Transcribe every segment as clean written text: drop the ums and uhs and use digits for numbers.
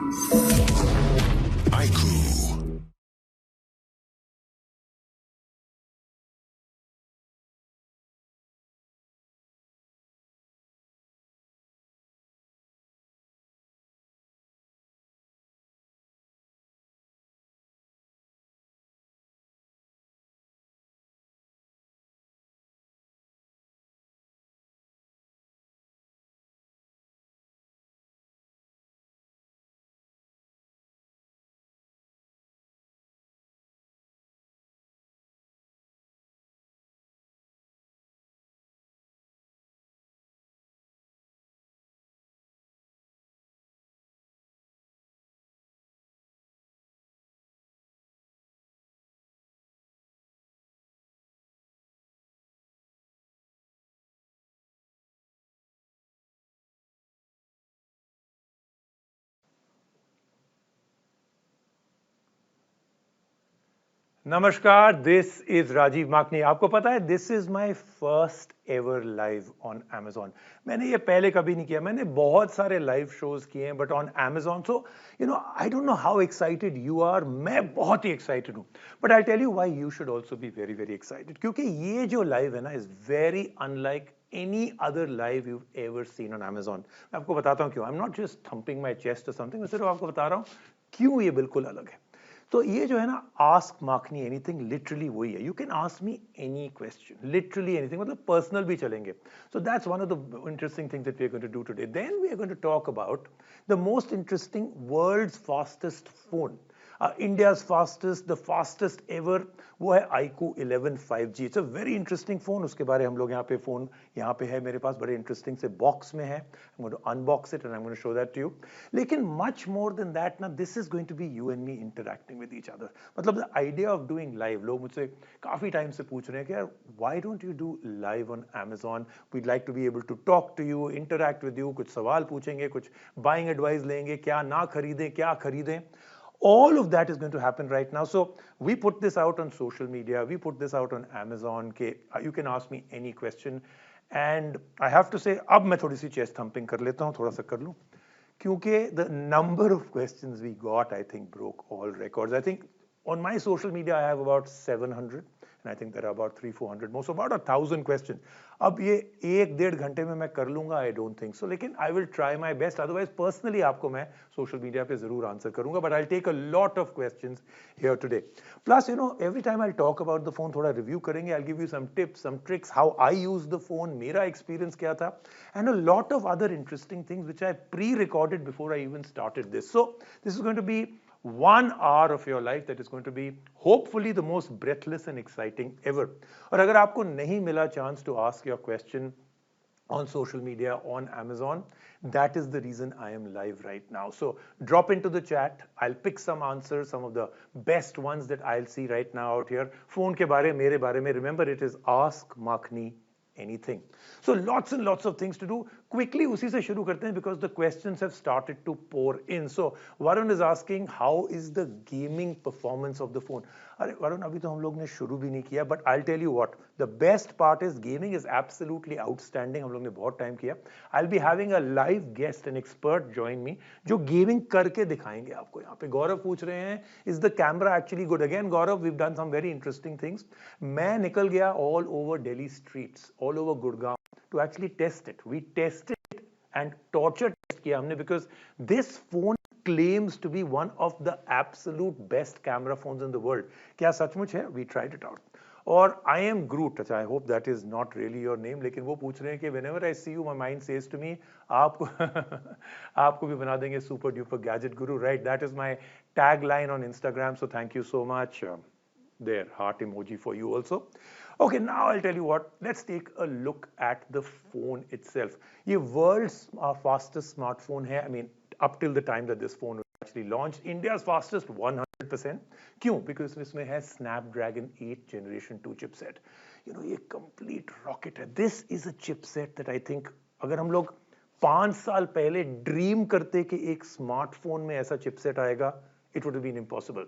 iqoo. नमस्कार, this is Rajiv makhani. आपको पता है this is my first ever live on Amazon। मैंने ये पहले कभी नहीं किया। मैंने बहुत सारे लाइव शोज किए हैं but on Amazon। So I don't know how excited you are. मैं बहुत ही एक्साइटेड हूँ, but I tell you why you should also be very very excited, क्योंकि ये जो लाइव है ना is very unlike any other live you ever seen on Amazon। मैं आपको बताता हूँ क्यों। I am not just thumping my chest और समथिंग, मैं सिर्फ आपको बता रहा हूँ क्यों ये बिल्कुल अलग है। तो ये जो है ना, आस्क माखनी एनीथिंग, लिटरली वही है। You can ask me any question, literally anything, मतलब पर्सनल भी चलेंगे। So that's one of the interesting things that we are going to do today. Then we are going to talk about the most interesting world's fastest phone, India's fastest, the fastest ever, वो है iqoo 11 5G। It's a very interesting phone. उसके बारे हम लोग यहाँ पे phone यहाँ पे है मेरे पास, बड़े इंटरेस्टिंग से बॉक्स में है। I'm going to unbox it and I'm going to show that to you. लेकिन much more than that ना, this is going to be you and me interacting with each other। मतलब the idea of doing live, लोग मुझसे काफी time से पूछ रहे हैं कि यार why don't you do live on Amazon? We'd like to be able to talk to you, interact with you, कुछ सवाल पूछेंगे, कुछ buying advice लेंगे, क्या ना खरीदें, क्या खरीदें। All of that is going to happen right now. So we put this out on social media, we put this out on Amazon के you can ask me any question and I have to say अब मैं थोड़ी सी chest thumping कर लेता हूँ, थोड़ा सा कर लूँ, क्योंकि the number of questions we got I think broke all records. I think on my social media I have about 700 and I think there are about 300-400 more, so about 1,000 questions. अब ये 1-1.5 घंटे में मैं कर लूंगा? I don't think so, लेकिन I will try my best. Otherwise personally आपको मैं social media पे जरूर आंसर करूंगा, but I'll take a lot of questions here today. Plus every time I'll talk about the phone, थोड़ा review करेंगे, I'll give you some tips, some tricks, how I use the phone, मेरा experience क्या था, and a lot of other interesting things which I pre-recorded before I even started this. So this is going to be 1 hour of your life that is going to be hopefully the most breathless and exciting ever. और अगर आपको नहीं मिला chance to ask your question on social media, on Amazon, that is the reason I am live right now. So drop into the chat. I'll pick some answers, some of the best ones that I'll see right now out here. Phone के बारे, मेरे बारे में, remember it is Ask Makhni anything. So lots and lots of things to do. Quickly उसी से शुरू करते हैं because the questions have started to pour in. So Varun is asking how is the gaming performance of the phone. अरे वरुण, अभी तो हम लोग ने शुरू भी नहीं किया, but I'll tell you what, the best part is gaming is absolutely outstanding. हम लोग ने बहुत टाइम किया. I'll be having a live guest, an expert join me, जो गेमिंग करके दिखाएंगे आपको। यहाँ पे गौरव पूछ रहे हैं is the camera actually good? Again Gaurav, we've done some very interesting things. मैं निकल गया all over Delhi streets, all over Gurgaon to actually test it. We tested it and torture test किया हमने, because this phone claims to be one of the absolute best camera phones in the world. क्या सचमुच है? We tried it out. और I am Groot, अच्छा, I hope that is not really your name, लेकिन वो पूछ रहे हैं कि whenever I see you, my mind says to me, आपको आपको भी बना देंगे super duper gadget guru, right? That is my tagline on Instagram, so thank you so much. There, heart emoji for you also. Okay, now I'll tell you what, let's take a look at the phone itself. ये world's fastest smartphone है. I mean, up till the time that this phone was actually launched, India's fastest 100%. क्यों? Because इसमें है Snapdragon 8 Generation 2 chipset. ये complete rocket है. This is a chipset that I think अगर हम लोग 5 साल पहले ड्रीम करते कि एक स्मार्टफोन में ऐसा चिपसेट आएगा, it would have been impossible.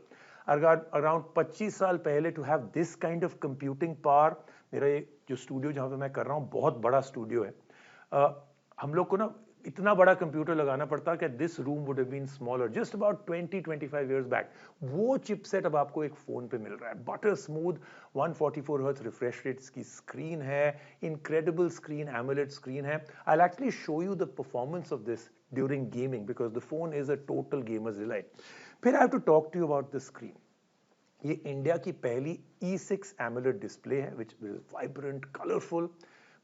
Around 25 साल पहले to have this kind of computing power, मेरा ये जो स्टूडियो जहाँ पे मैं कर रहा हूँ बहुत बड़ा स्टूडियो है, हम लोग को ना इतना बड़ा कंप्यूटर लगाना पड़ता कि this room would have been smaller just about 20-25 years back. वो चिपसेट अब आपको एक फोन पे मिल रहा है। Butter smooth 144 hertz refresh rate की स्क्रीन है, इनक्रेडिबल स्क्रीन, एमोलेड स्क्रीन है। I will actually show you the performance of this during gaming because the phone is a total gamers delight. फिर I have to talk to you about the screen. ये India की पहली E6 AMOLED display है which is vibrant, colourful,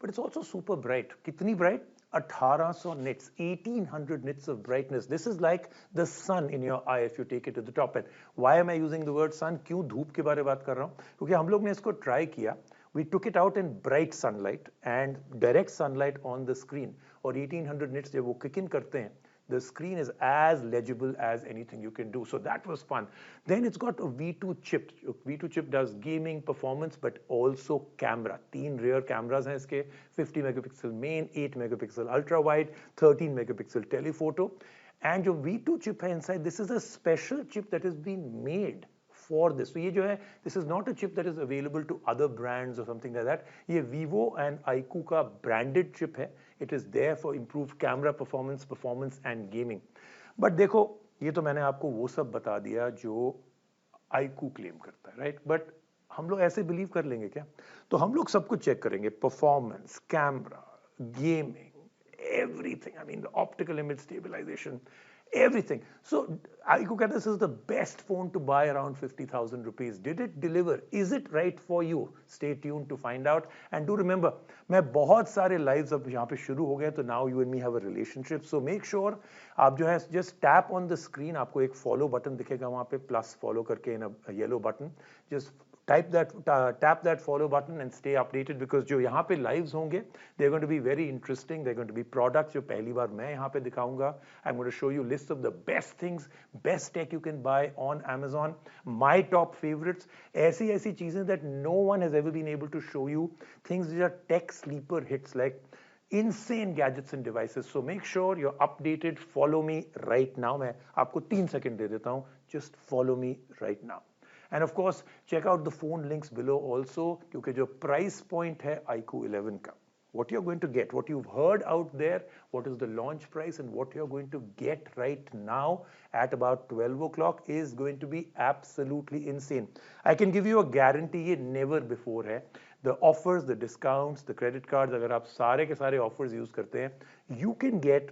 but it's also super bright. कितनी bright? 1800 nits, 1800 nits of brightness. This is like the sun in your eye if you take it to the top end. Why am I using the word sun? क्यों धूप के बारे में बात कर रहा हूँ? क्योंकि हम लोग ने इसको ट्राई किया. We took it out in bright sunlight and direct sunlight on the screen. और 1800 nits जब वो kick in करते हैं, the screen is as legible as anything you can do. So that was fun. Then it's got a V2 chip. V2 chip does gaming, performance, but also camera. 3 rear cameras हैं इसके, 50 megapixel main, 8 megapixel ultra wide, 13 megapixel telephoto. And जो V2 chip है inside, this is a special chip that has been made for this. So ये जो है, this is not a chip that is available to other brands or something like that. ये Vivo and iQOO का branded chip है. It is there for improved camera performance and gaming. But देखो, ये तो मैंने आपको वो सब बता दिया जो iQOO claim करता है, right? But हम लोग ऐसे believe कर लेंगे क्या? तो हम लोग सब कुछ check करेंगे, performance, camera, gaming, everything. I mean, the optical image stabilization, everything. So iQOO कहता है this is the best phone to buy around 50,000 rupees. Did it deliver? Is it right for you? Stay tuned to find out. And do remember, मैं बहुत सारे lives अब यहाँ पे शुरू हो गए, तो now you and me have a relationship. So make sure आप जो है just tap on the screen. आपको एक follow button दिखेगा वहाँ पे, plus follow करके in a yellow button. Just tap that follow button and stay updated because जो यहाँ पे lives होंगे, they're going to be very interesting. They're going to be products जो पहली बार मैं यहाँ पे दिखाऊंगा. I'm going to show you list of the best things, best tech you can buy on Amazon. My top favorites, ऐसी चीजें that no one has ever been able to show you. Things which are tech sleeper hits like insane gadgets and devices. So make sure you're updated. Follow me right now. मैं आपको 3 second दे देता हूँ. Just follow me right now. And of course, check out the phone links below also, क्योंकि जो price point है iQOO 11 का, what you're going to get, what you've heard out there, what is the launch price and what you're going to get right now at about 12 o'clock is going to be absolutely insane. I can give you a guarantee, ये never before है. The offers, the discounts, the credit cards, अगर आप सारे के सारे offers use करते हैं, you can get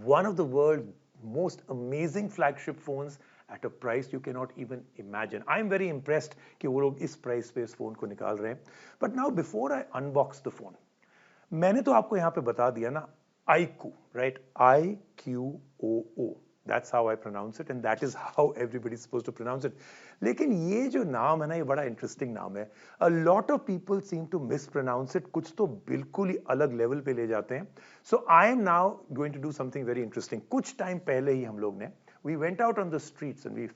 one of the world's most amazing flagship phones at a price you cannot even imagine. I'm very impressed कि वो लोग इस price पे इस phone को निकाल रहे हैं. But now before I unbox the phone, मैंने तो आपको यहाँ पे बता दिया ना, iQOO, right? I-Q-O-O. That's how I pronounce it and that is how everybody is supposed to pronounce it. लेकिन ये जो नाम है ना, ये बड़ा interesting नाम है. A lot of people seem to mispronounce it. कुछ तो बिल्कुल ही अलग level पे ले जाते हैं. So I am now going to do something very interesting. कुछ time पहले ही हम लोग ने, we went out on the streets and we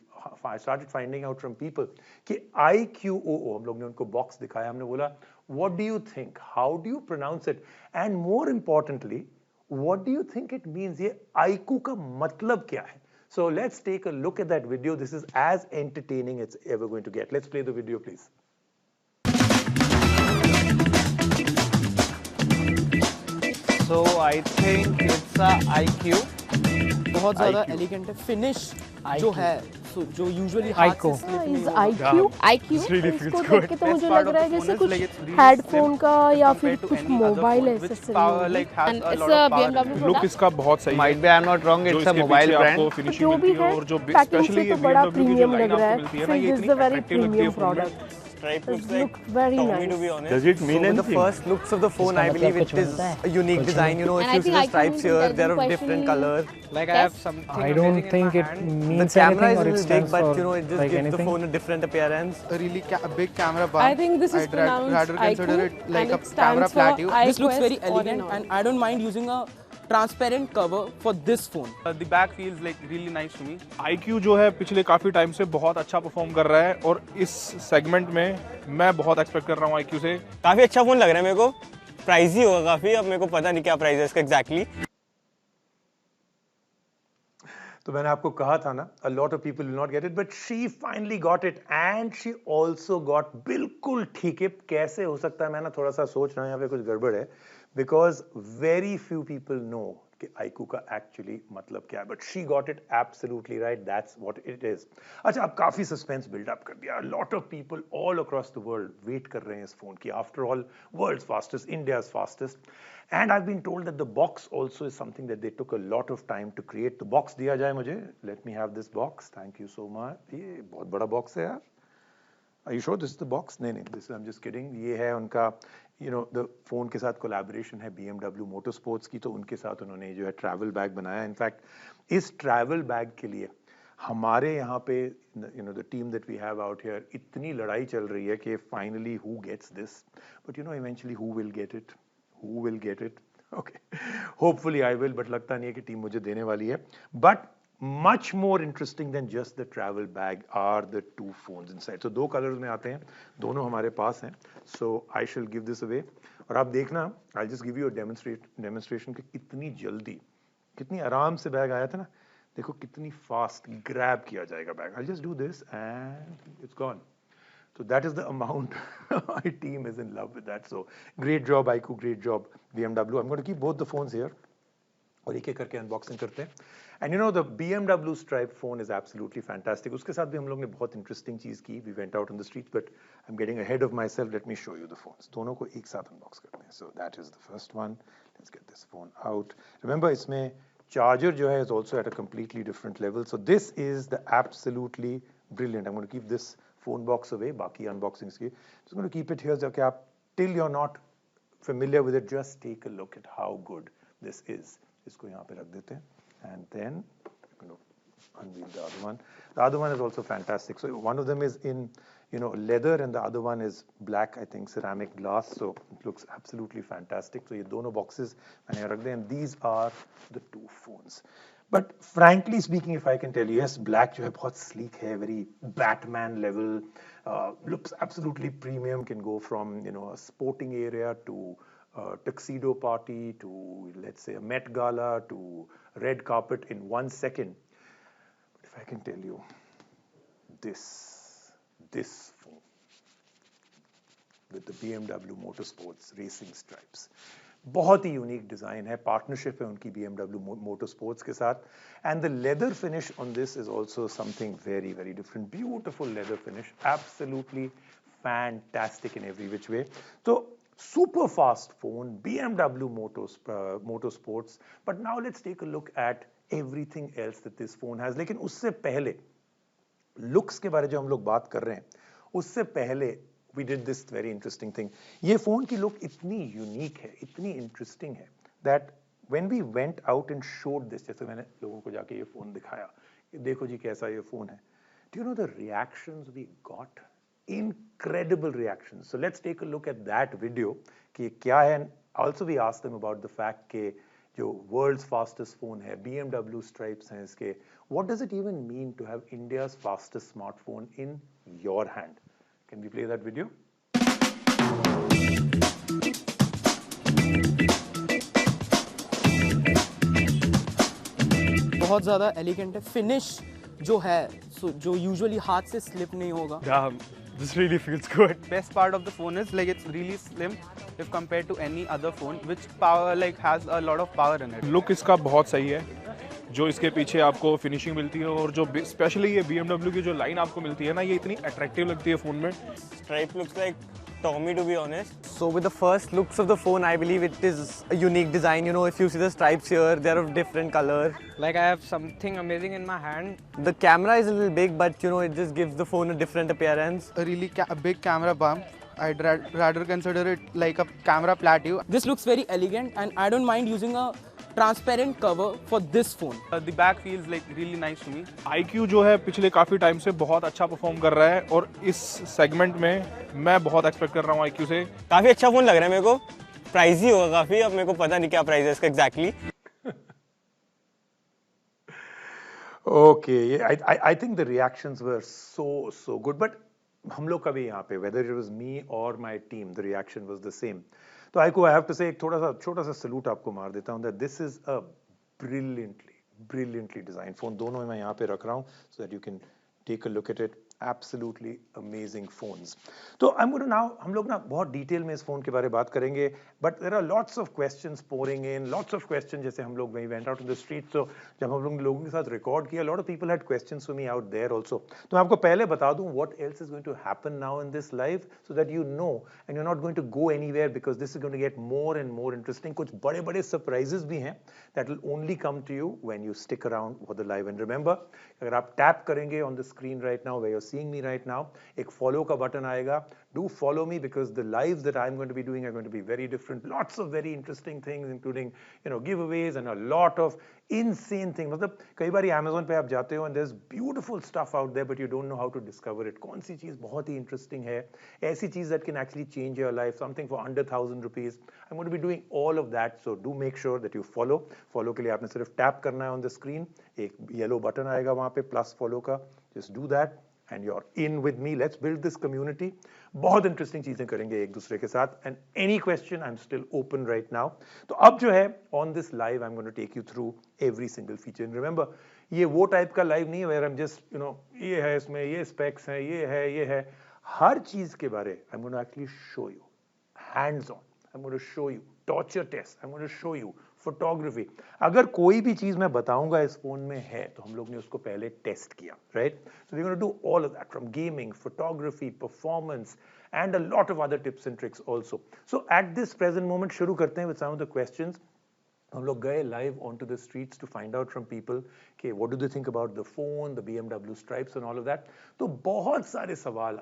started finding out from people कि I-Q-O-O, हम लोग ने उनको box दिखाया, हमने बोला, what do you think? How do you pronounce it? And more importantly, what do you think it means? ये iQOO का मतलब क्या है? So let's take a look at that video. This is as entertaining as it's ever going to get. Let's play the video, please. So I think it's a iQOO. बहुत ज़्यादा elegant है. Finish जो है, जो usually iQOO is iQOO इसको देख के तो मुझे लग रहा है जैसे कुछ हेडफोन का या फिर कुछ mobile accessory. And it's a BMW look product. इसका बहुत सही Might be I'm not wrong. It's a mobile brand. जो भी है पैकिंग से तो बड़ा प्रीमियम लग रहा है. So this is a very premium product. It looks very nice. Does it mean So the anything? first looks of the phone, I believe it is a unique design. You know, And if I you see think the iQOO stripes means here, there's they're no of different question colors. Like I have something I don't think it The means camera is anything a or it little big, stands but for you know, it just like gives the anything. phone a different appearance. A really big camera bar. I think this is I'd rather pronounced consider iQOO it like and a it camera stands flat. for This looks very iQuest all in elegant, all. and I don't mind using a transparent cover for this phone. The back feels like really nice to me. iQOO जो है पिछले काफी time से बहुत अच्छा perform कर रहा है और इस सेगमेंट में मैं बहुत एक्सपेक्ट कर रहा हूँ iQOO से. काफी अच्छा फोन लग रहा है मेरे को. प्राइस ही होगा काफी, अब मेरे को पता नहीं क्या प्राइस है इसका एग्जैक्टली. तो मैंने आपको कहा था ना, a lot of people will not get it, but she finally got it and she also got बिल्कुल ठीक है. कैसे हो सकता है? मैं ना थोड़ा सा सोच रहा हूँ यहाँ पे कुछ गड़बड़ है, because very few people know कि iqoo का actually मतलब क्या है, but she got it absolutely right. That's what it is. अच्छा, अब काफी suspense build up कर दिया. A lot of people all across the world wait कर रहे हैं इस phone की. After all, world's fastest, India's fastest, and I've been told that the box also is something that they took a lot of time to create. The box दिया जाए मुझे. Let me have this box. Thank you so much. ये बहुत बड़ा box है यार. Are you sure this is the box? नहीं, this I'm just kidding. ये है उनका, the phone के साथ collaboration है BMW Motorsports की, तो उनके साथ उन्होंने जो है travel bag बनाया. In fact, इस travel bag के लिए हमारे यहाँ पे, the team that we have out here, इतनी लड़ाई चल रही है कि finally who gets this? But eventually who will get it? Who will get it? Okay. Hopefully I will, but लगता नहीं है कि team मुझे देने वाली है. But much more interesting than just the travel bag are the two phones inside. So दो colors में आते हैं, दोनों हमारे पास हैं. So I shall give this away. और आप देखना, I'll just give you a demonstration कि कितनी जल्दी, कितनी आराम से बैग आया था ना. देखो कितनी fast grab किया जाएगा bag. I'll just do this and it's gone. So that is the amount. My team is in love with that. So great job iqoo, great job BMW. I'm going to keep both the phones here. और एक एक करके unboxing करते हैं. And the BMW stripe phone is absolutely fantastic. उसके साथ भी हम लोग ने बहुत इंटरेस्टिंग चीज की. We went out on the streets, but I'm getting ahead of myself. Let me show you the phones. दोनों को एक साथ अनबॉक्स करते हैं. So that is the first one. Let's get this phone out. Remember, इसमें charger जो है is also at a completely different level. So this is the absolutely brilliant. I'm going to keep this phone box away. बाकी unboxings की. Just going to keep it here so कि आप, till you're not familiar with it, just take a look at how good this is. इसको यहाँ पे रख देते हैं. And then unveil the other one. The other one is also fantastic. So one of them is in leather and the other one is black, I think ceramic glass. So it looks absolutely fantastic. So ये दोनों boxes मैंने रख दिए, and these are the two phones. But frankly speaking, if I can tell you, yes, black जो है बहुत sleek है, very Batman level, looks absolutely premium. Can go from a sporting area to tuxedo party to, let's say, a Met Gala to red carpet in 1 second. But if I can tell you, this phone with the BMW Motorsports racing stripes, बहुत ही unique design है. Partnership है उनकी BMW Motorsports के साथ. And the leather finish on this is also something very, very different. Beautiful leather finish, absolutely fantastic in every which way. So super fast phone, BMW Motorsports. But now let's take a look at everything else that this phone has. लेकिन उससे पहले looks के बारे जो हम लोग बात कर रहे हैं, उससे पहले we did this very interesting thing. ये phone की look इतनी unique है, इतनी interesting है, that when we went out and showed this, जैसे मैंने लोगों को जाके ये phone दिखाया, कि देखो जी कैसा ये phone है. Do you know the reactions we got? Incredible reactions. So let's take a look at that video कि क्या है. And also we asked them about the fact कि जो world's fastest phone है, BMW stripes हैं इसके. What does it even mean to have India's fastest smartphone in your hand? Can we play that video? बहुत ज़्यादा elegant है. Finish जो है, जो यूजुअली हाथ से स्लिप नहीं होगा. Yeah, this really feels good. Best part of the phone is like it's really slim if compared to any other phone, which has a lot of power in it. Look इसका बहुत सही है. जो इसके पीछे आपको फिनिशिंग मिलती है और जो स्पेशली ये BMW की जो लाइन आपको मिलती है ना, ये इतनी अट्रैक्टिव लगती है फोन में. Stripe looks like Tommy, to be honest. So with the first looks of the phone, I believe it is a unique design. If you see the stripes here, they're of different color. Like I have something amazing in my hand. The camera is a little big, but it just gives the phone a different appearance. A really big camera bump. I'd rather consider it like a camera plateau. This looks very elegant, and I don't mind using a transparent cover for this phone. The back feels like really nice to me. iQoo जो है पिछले काफी time से बहुत अच्छा perform कर रहा है और इस सेगमेंट में मैं बहुत एक्सपेक्ट कर रहा हूँ iQoo से. काफी अच्छा फोन लग रहा है मेरे को. प्राइस ही होगा काफी. अब मेरे को पता नहीं क्या प्राइस है इसका exactly. Okay, I think the reactions were so good, but हम लोग का भी यहाँ पे, whether it was me or my team, the reaction was the same. तो iQoo, I have to say, एक छोटा सा सलूट आपको मार देता हूँ that this is a brilliantly designed phone. दोनों मैं यहाँ पे रख रहा हूँ so that you can take a look at it. Absolutely amazing phones. तो I'm going to now हम लोग ना बहुत डिटेल में इस फोन के बारे में बात करेंगे, but there are lots of questions pouring in, lots of questions जैसे हम लोग went out in the street, so जब हम लोगों के साथ रिकॉर्ड किया, a lot of people had questions for me out there also. तो मैं आपको पहले बता दूं what else is going to happen now in this live so that you know and you're not going to go anywhere because this is going to get more and more interesting. कुछ बड़े बड़े surprises भी हैं that will only come to you when you stick around for the live. And remember, अगर आप tap करेंगे on the screen right now where you're seeing me right now, एक follow का बटन आएगा. Do follow me because the lives that I'm going to be doing are going to be very different. Lots of very interesting things, including giveaways and a lot of insane things. मतलब कई बार Amazon पे आप जाते हो and there's beautiful stuff out there, but you don't know how to discover it. कौन सी चीज बहुत ही interesting है? ऐसी चीज that can actually change your life. Something for under 1,000 rupees. I'm going to be doing all of that, so do make sure that you follow. Follow के लिए आपने सिर्फ टैप करना है on the screen. एक येलो बटन आएगा वहाँ पे प्लस फॉलो का. Just do that. And you're in with me. Let's build this community. बहुत interesting चीजें करेंगे एक दूसरे के साथ. And any question, I'm still open right now. तो अब जो है on this live, I'm going to take you through every single feature. And remember, ये वो टाइप का लाइव नहीं है where I'm just ये है इसमें ये specs हैं ये है हर चीज के बारे I'm going to actually show you hands on. I'm going to show you torture test. I'm going to show you photography. अगर कोई भी चीज मैं बताऊंगा इस फोन में है तो हम लोग ने उसको पहले टेस्ट किया, right? So we gonna do all of that from gaming, photography, performance and a lot of other tips and tricks also. So at this present moment शुरू करते हैं with some of the questions. हम लोग गए live on to the streets to find out from people कि what do they think about the phone, the BMW stripes and all of that. तो बहुत सारे सवाल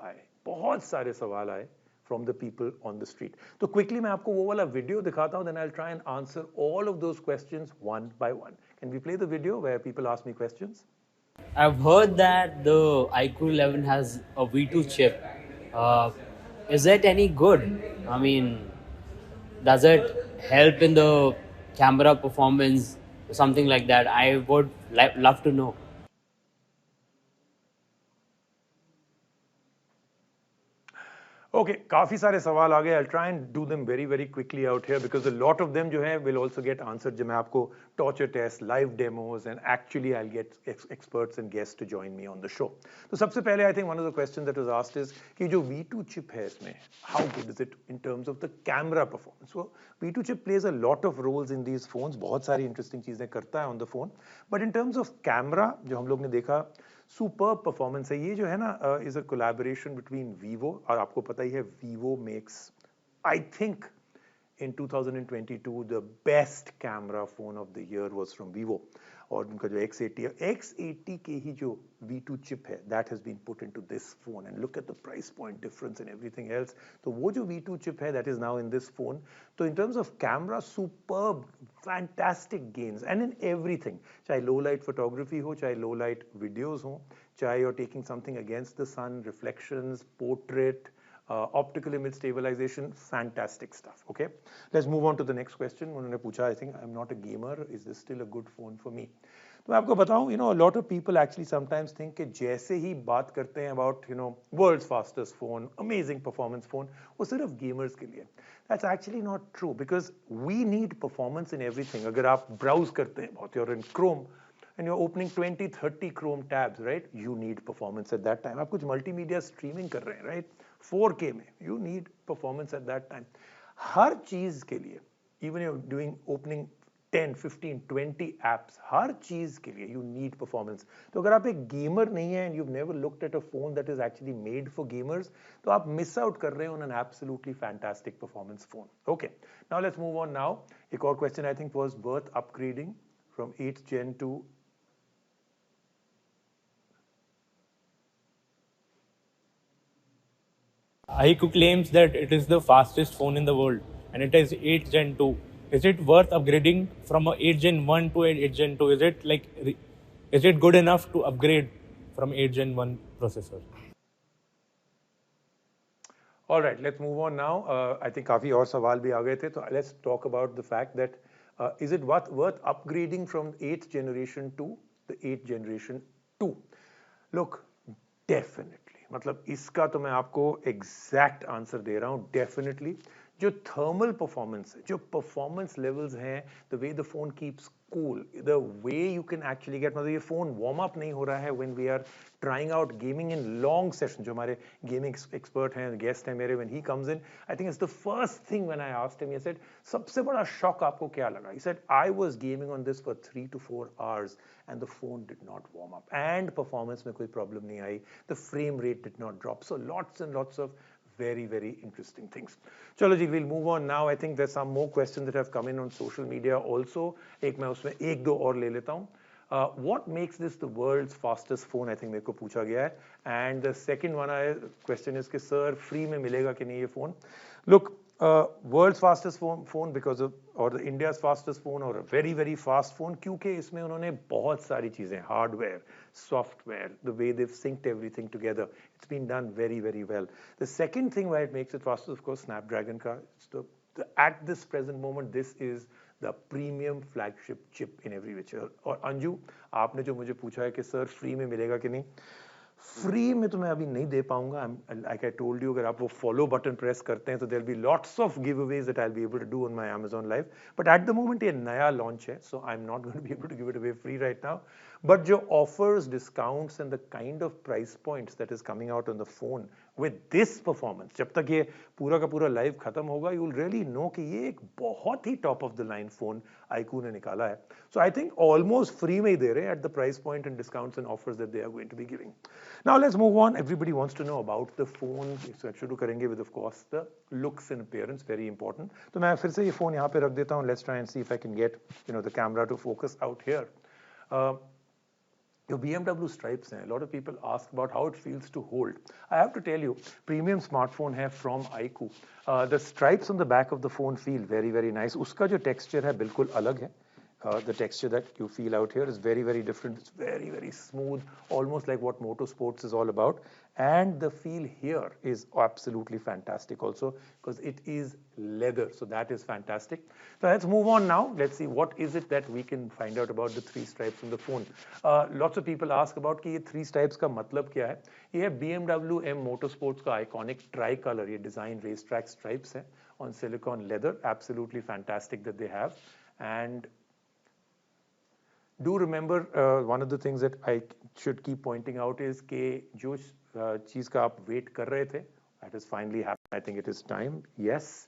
आए from the people on the street. So quickly मैं आपको वो वाला video दिखाता हूँ, then I'll try and answer all of those questions one by one. Can we play the video where people ask me questions? I've heard that the iQOO 11 has a V2 chip. Is it any good? I mean, does it help in the camera performance or something like that? I would love to know. Okay, काफी सारे सवाल आ गए. I'll try and do them very very quickly out here because a lot of them जो है will also get answered जब मैं आपको torture test, live demos and actually I'll get experts and guests to join me on the show. तो सबसे पहले I think one of the questions that was asked is कि जो V2 chip है इसमें, how good is it in terms of the camera performance? So V2 chip plays a lot of roles in these phones. बहुत सारी interesting चीजें करता है on the phone. But in terms of camera जो हम लोग ने देखा, सुपर परफॉर्मेंस है. ये जो है ना is a collaboration between Vivo और आपको पता ही है Vivo makes I think in 2022 the best camera phone of the year was from Vivo. और उनका जो X80 के ही जो V2 chip है that has been put into this phone and look at the price point difference and everything else. तो वो जो V2 chip है that is now in this phone. तो in terms of camera, superb, fantastic gains and in everything. चाहे low light photography हो, चाहे low light videos हो, चाहे you're taking something against the sun, reflections, portrait, optical image stabilization, fantastic stuff. Okay, let's move on to the next question. उन्होंने पूछा, I think I'm not a gamer, is this still a good phone for me? तो मैं आपको बताऊं, a lot of people actually sometimes think कि जैसे ही बात करते हैं about world's fastest phone, amazing performance phone, वो सिर्फ gamers के लिए. That's actually not true because we need performance in everything. अगर आप browse करते हैं बहुत, you're in Chrome and you're opening 20-30 Chrome tabs, right? You need performance at that time. आप कुछ multimedia streaming कर रहे हैं, right? 4K में, you need performance at that time. हर चीज के लिए, even you're doing opening 10, 15, 20 apps, हर चीज के लिए you need performance. तो अगर आप एक gamer नहीं है and you've never looked at a phone that is actually made for gamers, तो आप miss out कर रहे हैं on an absolutely fantastic performance phone. Okay, now let's move on now. एक और question I think was worth upgrading from 8th Gen to iQOO claims that it is the fastest phone in the world and it is 8 Gen 2. Is it worth upgrading from a 8 Gen 1 to 8 Gen 2? Is it good enough to upgrade from 8 Gen 1 processor? All right, let's move on now. I think काफी और सवाल भी आ गए थे, तो let's talk about the fact that is it worth upgrading from 8th generation to the 8th generation 2? Look, definitely. मतलब इसका तो मैं आपको एग्जैक्ट आंसर दे रहा हूं, डेफिनेटली. जो thermal performance, जो performance levels हैं, the way the phone keeps cool, the way you can actually get, मतलब ये phone warm up नहीं हो रहा है when we are trying out gaming in long sessions. जो हमारे gaming expert हैं, guest हैं मेरे, when he comes in, I think it's the first thing when I asked him, he said, सबसे बड़ा shock आपको क्या लगा? He said, I was gaming on this for 3 to 4 hours and the phone did not warm up and performance में कोई problem नहीं आई, the frame rate did not drop. So lots and lots of very, very interesting things. Chalo ji, we'll move on now. I think there's some more questions that have come in on social media also. एक मैं उसमें एक दो और ले लेता हूँ. What makes this the world's fastest phone? I think मेरे को पूछा गया है. And the second one question is कि sir free में मिलेगा कि नहीं ये phone? Look, world's fastest phone because of, or the India's fastest phone or a very very fast phone, क्योंकि इसमें उन्होंने बहुत सारी चीजें, hardware, software, the way they've synced everything together, it's been done very very well. The second thing why it makes it faster, of course, Snapdragon का, at this present moment this is the premium flagship chip in every which. और अंजू, आपने जो मुझे पूछा है कि sir free में मिलेगा कि नहीं, फ्री में तो मैं अभी नहीं दे पाऊंगा. Like I told you, अगर आप वो follow button press करते हैं तो there'll be lots of giveaways that I'll be able to do on my Amazon Live. But at the moment ये नया launch है, so I'm not going to be able to give it away free right now. But जो offers, discounts and the kind of price points that is coming out on the phone with this performance, जब तक ये पूरा का पूरा live खत्म होगा, you'll really know कि ये एक बहुत ही top of the line phone iQOO ने निकाला है. So I think almost free में ही दे रहे हैं at the price point and discounts and offers that they are going to be giving. Now let's move on. Everybody wants to know about the phone. So शुरू करेंगे with of course the looks and appearance, very important. तो मैं फिर से ये phone यहाँ पे रख देता हूँ. Let's try and see if I can get the camera to focus out here. Your BMW stripes हैं. A lot of people ask about how it feels to hold. I have to tell you, premium smartphone है from iQOO. The stripes on the back of the phone feel very very nice. उसका जो texture है बिल्कुल अलग है. The texture that you feel out here is very very different. It's very very smooth, almost like what motorsports is all about. And the feel here is absolutely fantastic also because it is leather, so that is fantastic. So let's move on now. Let's see what is it that we can find out about the 3 stripes on the phone. Lots of people ask about कि ये 3 stripes का मतलब क्या है. ये BMW M Motorsports का iconic tri-color, ये design racetrack stripes है on silicone leather. Absolutely fantastic that they have. And do remember one of the things that I should keep pointing out is कि जो चीज का आप wait कर रहे थे, that has finally happened. I think it is time. Yes,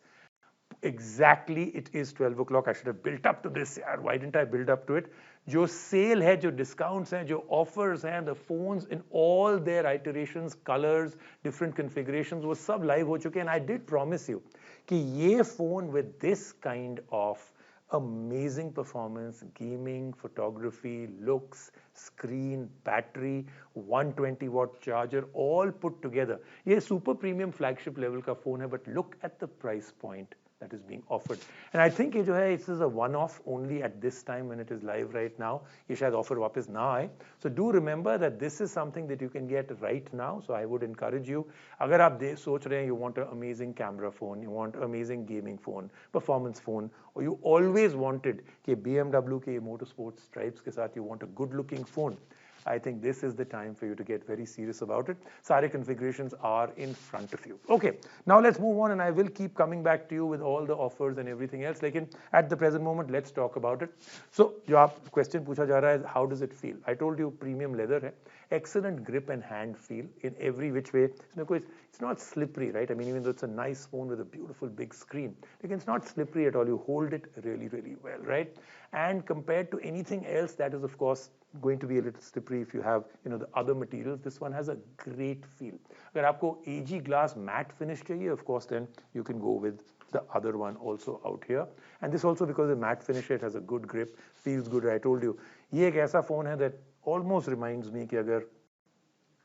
exactly. It is 12 o'clock. I should have built up to this. Why didn't I build up to it? जो sale है, जो discounts हैं, जो offers हैं, the phones in all their iterations, colors, different configurations, वो सब live हो चुके हैं. And I did promise you कि ये phone with this kind of amazing performance, gaming, photography, looks, screen, battery, 120-watt charger, all put together. ये super premium flagship level का phone है, but look at the price point that is being offered. And I think ये जो है, it is a one-off only at this time when it is live right now. ये शायद offer वापस ना आए. So do remember that this is something that you can get right now. So I would encourage you, अगर आप सोच रहे हैं you want an amazing camera phone, you want amazing gaming phone, performance phone, or you always wanted कि BMW के motorsports stripes के साथ you want a good-looking phone, I think this is the time for you to get very serious about it. सारे configurations are in front of you. Okay, now let's move on and I will keep coming back to you with all the offers and everything else. लेकिन at the present moment, let's talk about it. So जो आप question पूछा जा रहा है, how does it feel? I told you premium leather है, excellent grip and hand feel in every which way. इसमें कोई, it's not slippery, right? I mean, even though it's a nice phone with a beautiful big screen, it's not slippery at all. You hold it really, really well, right? And compared to anything else, that is of course going to be a little slippery if you have the other materials. This one has a great feel. अगर आपको AG glass matte finish चाहिए, of course then you can go with the other one also out here. And this also, because the matte finish, it has a good grip, feels good. I told you, ये एक ऐसा phone है that almost reminds me कि अगर,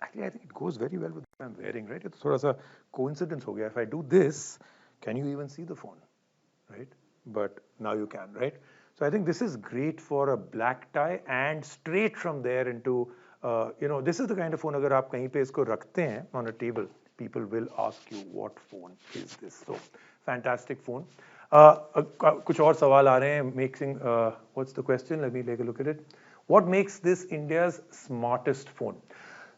actually I think it goes very well with what I'm wearing, right? It's थोड़ा सा coincidence हो गया. If I do this, can you even see the phone, right? But now you can, right? So I think this is great for a black tie and straight from there into, this is the kind of phone अगर आप कहीं पे इसको रखते हैं on a table, people will ask you what phone is this. So fantastic phone. कुछ और सवाल आ रहे हैं. Making, what's the question? Let me take a look at it. What makes this India's smartest phone?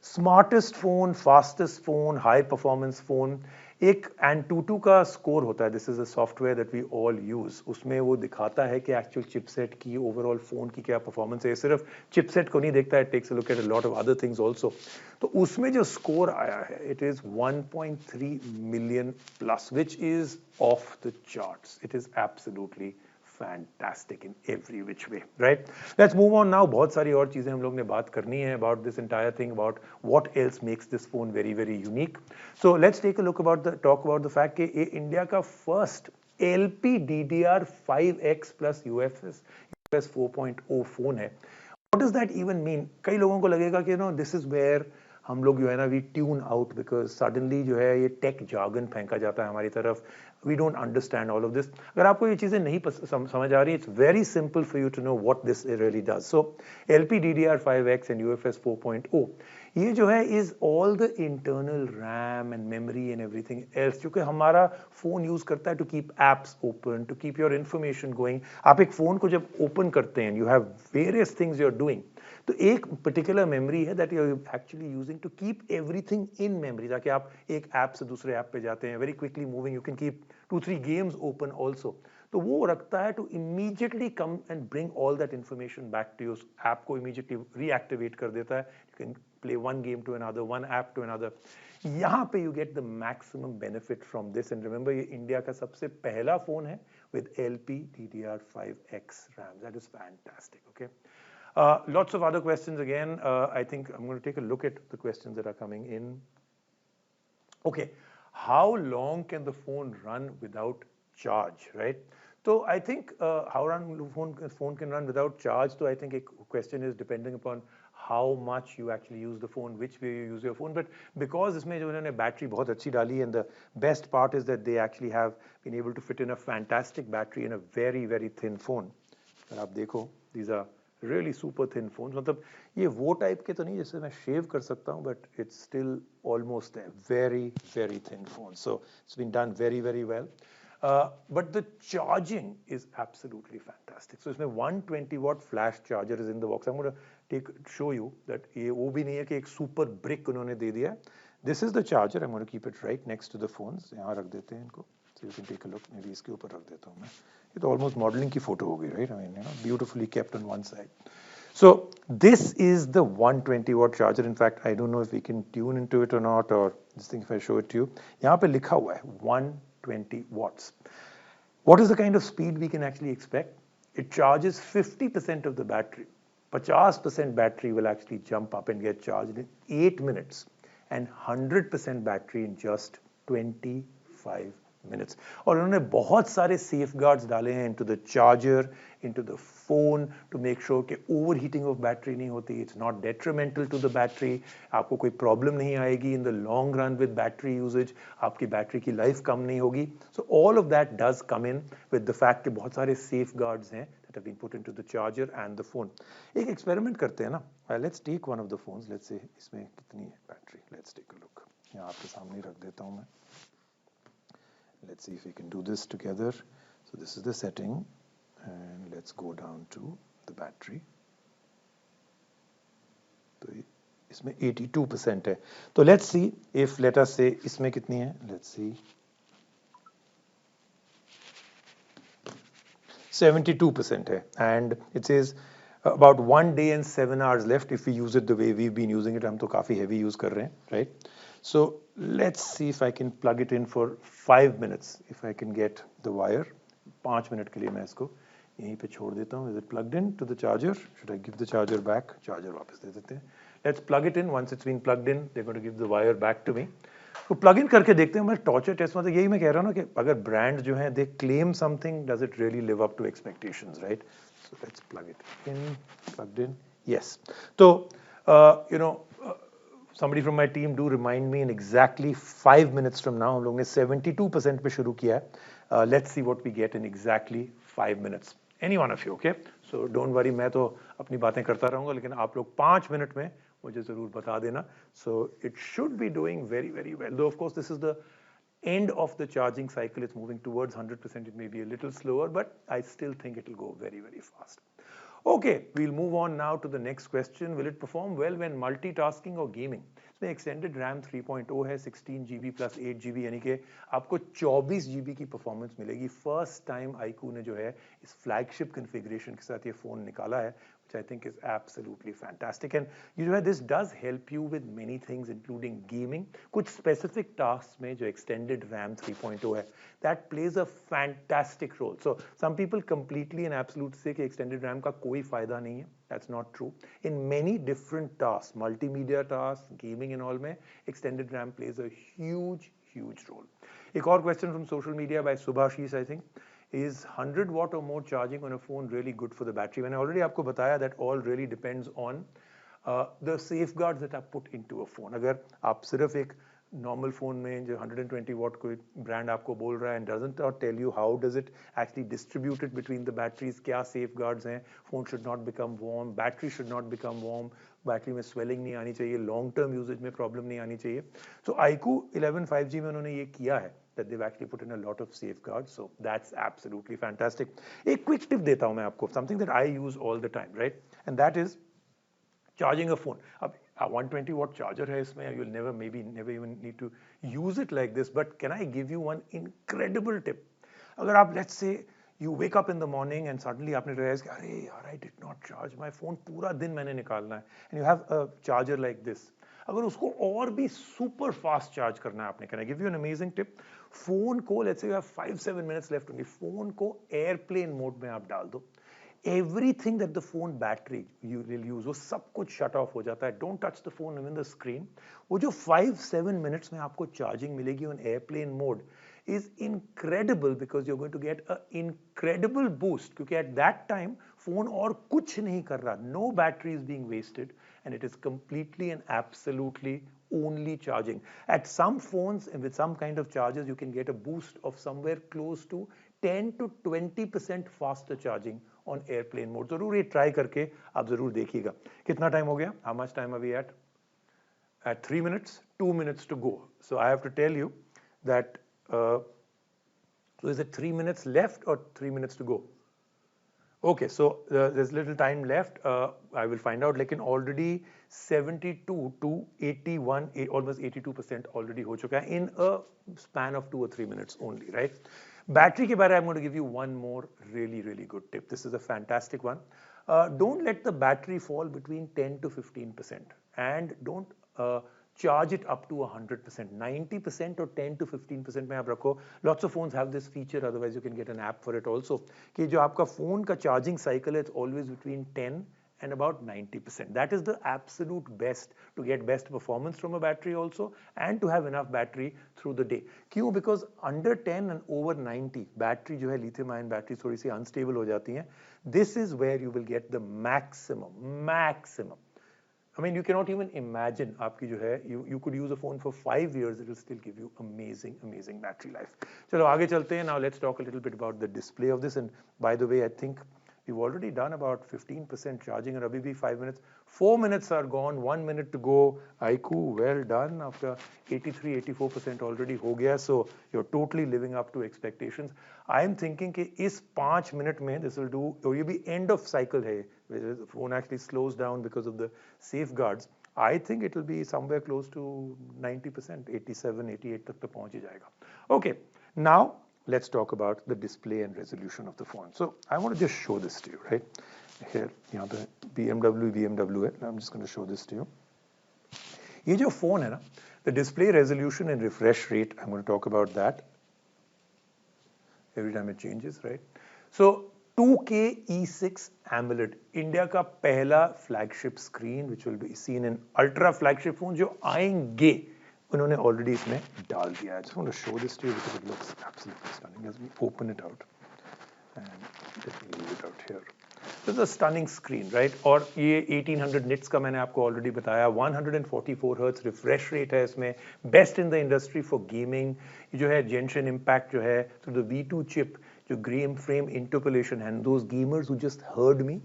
Smartest phone, fastest phone, high performance phone. एक Antutu का score होता है, this is a software that we all use, उसमें वो दिखाता है कि actual chipset की ओवरऑल फोन की क्या परफॉर्मेंस है, सिर्फ चिपसेट को नहीं देखता है, takes a look at a lot of other things also. तो उसमें जो स्कोर आया है it is 1.3 million plus, which is off the charts, it is absolutely fantastic in every which way, right? Let's move on now. बहुत सारी और चीजें हम लोग ने बात करनी है about this entire thing, about what else makes this phone very very unique. So let's take a look about talk about the fact कि ये इंडिया का first LPDDR5X plus UFS 4.0 phone है। What does that even mean? कई लोगों को लगेगा कि this is where हम लोग जो है ना we tune out, because suddenly जो है ये टेक जार्गन फेंका जाता है हमारी तरफ, we don't understand all of this. अगर आपको ये चीजें नहीं समझ आ रही, it's very simple for you to know what this really does. So LPDDR5X and UFS 4.0 ये जो है is all the internal RAM and memory and everything else जो कि हमारा फोन यूज करता है to keep apps open, to keep your information going. आप एक फोन को जब ओपन करते हैं, you have various things you are doing, तो एक पर्टिकुलर मेमोरी है that you are actually using to keep everything in memory, ताकि आप एक ऐप से दूसरे ऐप पे जाते हैं, very quickly moving, you can keep 2-3 games open also. तो वो रखता है to immediately come and bring all that information back to your app को इमीडिएटली रीएक्टिवेट कर देता है। You can play one game to another, one app to another. यहाँ पे you get the maximum benefit from this. And remember ये India का सबसे पहला फोन है with LPDDR5X RAM. That is fantastic. Okay. Lots of other questions again. I think I'm going to take a look at the questions that are coming in. Okay, how long can the phone run without charge, right? So I think how long the phone can run without charge. So I think a question is depending upon how much you actually use the phone, which way you use your phone. But because इसमें जो उन्होंने battery बहुत अच्छी डाली, and the best part is that they actually have been able to fit in a fantastic battery in a very very thin phone. अगर आप देखो, these are really super thin phones. मतलब ये वो टाइप के तो नहीं जैसे मैं शेव कर सकता हूँ, but it's still almost there. Very very thin phone. So it's been done very very well. But the charging is absolutely fantastic. So इसमें 120 watt flash charger is in the box. I'm going to show you that ये वो भी नहीं है कि एक super brick उन्होंने दे दिया है. This is the charger. I'm going to keep it right next to the phones. यहाँ रख देते हैं इनको. So you can take a look. Maybe इसके ऊपर रख देता हूँ मैं. ये तो almost modeling की photo होगी, right? I mean, beautifully kept on one side. So this is the 120 watt charger. In fact, I don't know if we can tune into it or not, or this thing if I show it to you. यहाँ पे लिखा हुआ है 120 watts. What is the kind of speed we can actually expect? It charges 50% of the battery. 50% battery will actually jump up and get charged in 8 minutes, and 100% battery in just 25 minutes. और उन्होंने बहुत सारे safeguards डाले हैं into the charger, into the phone, to make sure कि overheating of battery नहीं होती, it's not detrimental to the battery, आपको कोई problem नहीं आएगी in the long run with battery usage, आपकी battery की life कम नहीं होगी. So all of that does come in with the fact कि बहुत सारे safeguards हैं that have been put into the charger and the phone. एक experiment करते हैं ना. Let's take one of the phones. Let's say इसमें कितनी है battery. Let's take a look. यहाँ आपके सामने रख देता हूँ मैं. Let's see if we can do this together. So this is the setting, and let's go down to the battery. तो इसमें 82% है. तो let's see if, let us say इसमें कितनी है. Let's see 72% है, and it says about 1 day and 7 hours left if we use it the way we've been using it. हम तो काफी heavy use कर रहे हैं, right? So let's see if I can plug it in for 5 minutes. If I can get the wire. 5 minute के लिए मैं इसको यहीं पे छोड़ देता हूँ. Is it plugged in to the charger? Should I give the charger back? Charger वापस दे देते हैं. Let's plug it in. Once it's been plugged in, they're going to give the wire back to me. तो plug in करके देखते हैं. मैं torture test में तो यही मैं कह रहा हूँ ना कि अगर brand जो है they claim something, does it really live up to expectations, right? So let's plug it in. Plugged in. Yes. So somebody from my team do remind me in exactly 5 minutes from now. हम लोग ने 72% पे शुरू किया है. Let's see what we get in exactly 5 minutes. Any one of you, okay? So don't worry, मैं तो अपनी बातें करता रहूँगा, लेकिन आप लोग 5 मिनट में मुझे ज़रूर बता देना. So it should be doing very very well. Though of course this is the end of the charging cycle. It's moving towards 100%. It may be a little slower, but I still think it will go very very fast. Okay, we'll move on now to the next question. Will it perform well when multitasking or gaming? इसमें extended RAM 3.0 है, 16 GB plus 8 GB, यानी कि आपको 24 GB की performance मिलेगी. First time iQOO ने जो है इस फ्लैगशिप कॉन्फ़िगरेशन के साथ ये फ़ोन निकाला है, which I think is absolutely fantastic. And you know this does help you with many things including gaming. कुछ specific tasks में जो extended RAM 3.0 है, that plays a fantastic role. So some people completely and absolutely say कि extended RAM का कोई फायदा नहीं है. That's not true. In many different tasks, multimedia tasks, gaming and all में extended RAM plays a huge role. एक और question from social media by Subhashish, I think. Is 100 watt or more charging on a phone really good for the battery? मैंने already आपको बताया that all really depends on the safeguards that are put into a phone. अगर आप सिर्फ एक normal phone में जो 120 watt कोई brand आपको बोल रहा है and doesn't tell you how does it actually distribute it between the batteries, क्या safeguards हैं, phone should not become warm, battery should not become warm, battery में swelling नहीं आनी चाहिए, long term usage में problem नहीं आनी चाहिए. So iQOO 11 5G में उन्होंने ये किया है, that they've actually put in a lot of safeguards, so that's absolutely fantastic. एक quick tip देता हूँ मैं आपको, something that I use all the time, right? And that is charging a phone. अब 120 watt charger है इसमें, you'll never even need to use it like this, but can I give you one incredible tip? अगर आप let's say you wake up in the morning and suddenly आपने realize कि अरे यार I did not charge my phone, पूरा दिन मैंने निकालना है, and you have a charger like this. अगर उसको और भी super fast charge करना है आपने, can I give you an amazing tip? Phone को let's say you have 5-7 minutes left only, phone को airplane mode में आप डाल दो. Everything that the phone battery you will use, वो सब कुछ shut off हो जाता है. Don't touch the phone, even the screen. वो जो 5-7 minutes में आपको charging मिलेगी on airplane mode is incredible because you're going to get an incredible boost. क्योंकि at that time phone और कुछ नहीं कर रहा, no battery is being wasted, and it is completely and absolutely only charging. At some phones and with some kind of chargers, you can get a boost of somewhere close to 10 to 20% faster charging on airplane mode. जरूर ये try करके आप जरूर देखिएगा. कितना time हो गया? How much time are we at? At 3 minutes, 2 minutes to go. So I have to tell you that. So is it 3 minutes left or 3 minutes to go? Okay, so there's little time left. I will find out. लेकिन already 72 to 81, almost 82% already हो चुका है in a span of 2 or 3 minutes only, right? Battery के बारे में I'm going to give you one more really good tip. This is a fantastic one. Don't let the battery fall between 10 to 15%, and don't charge it up to 100%. 90% or 10 to 15% में आप रखो. Lots of phones have this feature, otherwise you can get an app for it also. कि जो आपका phone का charging cycle है, it's always between 10 and about 90%. That is the absolute best to get best performance from a battery also, and to have enough battery through the day. क्यों? Because under 10 and over 90 battery जो है lithium ion battery थोड़ी सी unstable हो जाती हैं. This is where you will get the maximum. I mean, you cannot even imagine आपकी जो है, you could use a phone for 5 years, it will still give you amazing battery life. चलो आगे चलते हैं. Now let's talk a little bit about the display of this. And by the way, I think we've already done about 15% charging, and abhi bhi 5 minutes. 4 minutes are gone, 1 minute to go. iQOO, well done. After 83-84% already ho gaya, so you're totally living up to expectations. I'm thinking कि इस 5 minute में this will do, or ये भी end of cycle है, where the phone actually slows down because of the safeguards. I think it will be somewhere close to 90%, 87-88 तक तो पहुंच ही जाएगा. Okay, now let's talk about the display and resolution of the phone. So I want to just show this to you, right? Here, यहाँ पे BMW है. I'm just going to show this to you. ये जो phone है ना, the display resolution and refresh rate, I'm going to talk about that. Every time it changes, right? So 2K E6 AMOLED, India का पहला flagship screen, which will be seen in ultra flagship phone जो आएंगे, उन्होंने already इसमें डाल दिया है. I just want to show this to you because it looks absolutely stunning as we open it out. And let me leave it out here. This is a stunning screen, right? और ये 1800 nits का मैंने आपको already बताया. 144 Hz refresh rate है इसमें. Best in the industry for gaming. ये जो है Genshin Impact जो है, so the V2 chip, जो green frame interpolation, and those gamers who just heard me,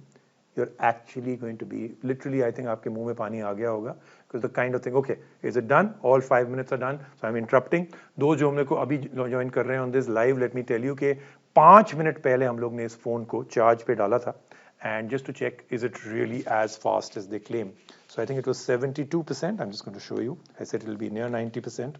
you're actually going to be literally, I think आपके मुंह में पानी आ गया होगा, because the kind of thing. Okay, is it done? All 5 minutes are done, so I'm interrupting. दो जो हम लोग को अभी ज्वाइन कर रहे हैं on this live, let me tell you कि 5 मिनट पहले हम लोग ने इस फोन को चार्ज पे डाला था, and just to check, is it really as fast as they claim? So I think it was 72%. I'm just going to show you. I said it'll be near 90%.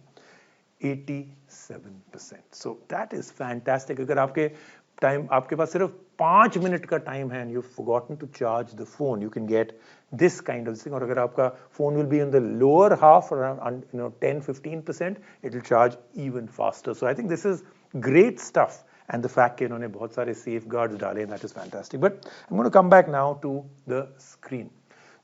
87%. So that is fantastic. अगर आपके पास सिर्फ 5 minute का time है and you've forgotten to charge the phone, you can get this kind of thing. और अगर आपका phone will be in the lower half, around 10-15%, it will charge even faster. So I think this is great stuff. And the fact कि इन्होंने बहुत सारे safeguards डाले, that is fantastic. But I'm going to come back now to the screen.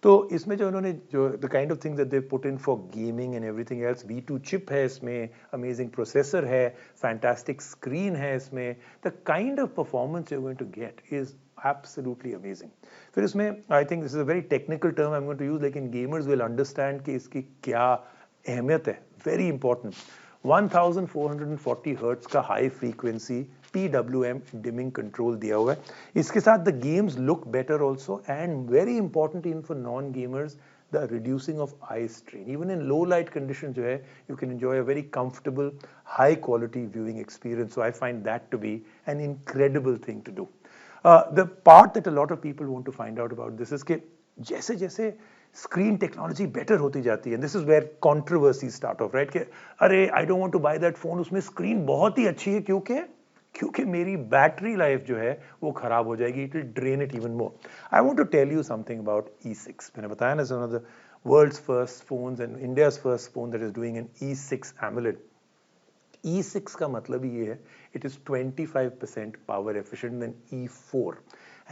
तो इसमें जो उन्होंने the kind of things that they put in for gaming and everything else, V2 chip है इसमें, amazing processor है, fantastic screen है इसमें, the kind of performance you're going to get is absolutely amazing. फिर इसमें, I think this is a very technical term I'm going to use, लेकिन gamers will understand कि इसकी क्या अहमियत है. Very important. 1440 Hz का high frequency PWM dimming control दिया हुआ है. इसके साथ the games look better also, and very important even for non-gamers, the reducing of eye strain. Even in low light conditions जो है, you can enjoy a very comfortable, high quality viewing experience. So I find that to be an incredible thing to do. The part that a lot of people want to find out about this is कि जैसे जैसे screen technology better होती जाती है, this is where controversy start off, right, कि अरे I don't want to buy that phone, उसमें screen बहुत ही अच्छी है क्योंकि मेरी बैटरी लाइफ जो है वो खराब हो जाएगी, it will drain it even more. I want to tell you something about E6. मैंने बताया ना, one of the world's first phones and India's first phone that is doing an E6 AMOLED. E6 का मतलब ये है, it is 25% power efficient than E4.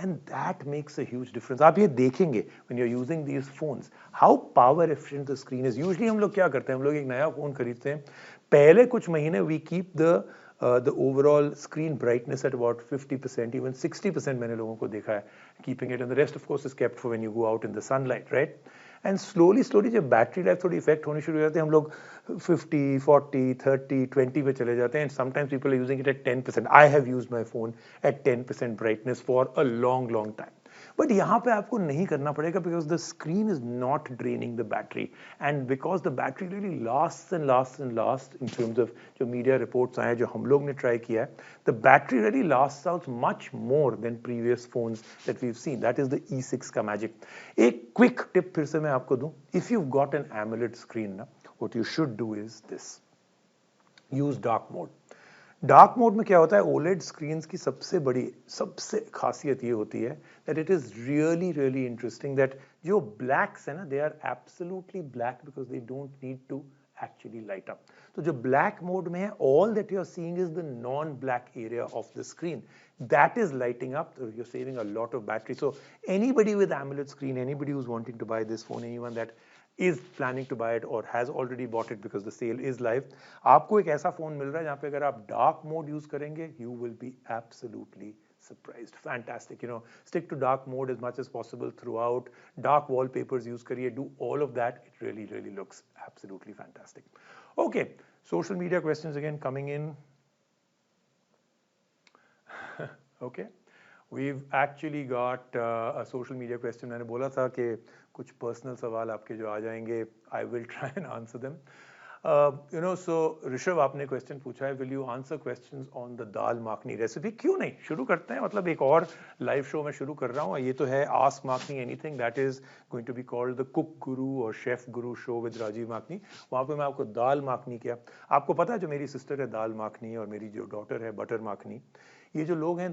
And that makes a huge difference. आप ये देखेंगे when you're using these phones, how power efficient the screen is. Usually हम लोग क्या करते हैं, हम लोग एक नया फोन खरीदते हैं, पहले कुछ महीने we keep the overall screen brightness at about 50%, even 60% मैंने लोगों को देखा है keeping it, and the rest of course is kept for when you go out in the sunlight, right? And slowly जब बैटरी लाइफ थोड़ी effect होनी शुरू हो जाती है, हम लोग 50, 40, 30, 20 पे चले जाते हैं, and sometimes people are using it at 10%. I have used my phone at 10% brightness for a long time. But यहाँ पे आपको नहीं करना पड़ेगा, because the screen is not draining the battery, and because the battery really lasts and lasts and lasts. In terms of जो media reports आए, जो हम लोग ने try किया है, the battery really lasts out much more than previous phones that we've seen. That is the E6 का magic. एक quick tip फिर से मैं आपको दूं, if you've got an AMOLED screen ना, what you should do is this: use dark mode. Dark mode में क्या होता है, OLED स्क्रीन्स की सबसे खासियत ये होती है that it is really interesting that जो ब्लैक्स है ना, they are absolutely black because they don't need to actually light up. तो जो ब्लैक मोड में है, all that you are seeing is the non-black area of the screen. That is lighting up, so you're saving a lot of battery. So anybody with AMOLED screen, anybody who's wanting to buy this phone, anyone that is planning to buy it or has already bought it because the sale is live, आपको एक ऐसा phone मिल रहा है जहाँ पे अगर आप dark mode use करेंगे, you will be absolutely surprised. Fantastic. Stick to dark mode as much as possible throughout. Dark wallpapers use करिए, do all of that. It really looks absolutely fantastic. Okay, social media questions again coming in. Okay, we've actually got a social media question. मैंने बोला था कि कुछ personal सवाल आपके जो आ जाएंगे, I will try and answer them. So Rishabh, आपने क्वेश्चन पूछा है, will you answer questions on the dal makhani recipe? क्यों नहीं, शुरू करते हैं. मतलब एक और लाइव शो में शुरू कर रहा हूँ. ये तो है Ask Makhni Anything, that is going to be called the Cook Guru or Chef Guru show with Rajiv Makhni. वहाँ पे मैं आपको दाल माखनी क्या, आपको पता है जो मेरी सिस्टर है दाल माखनी और मेरी जो डॉटर है बटर माखनी, ये जो लोग हैं,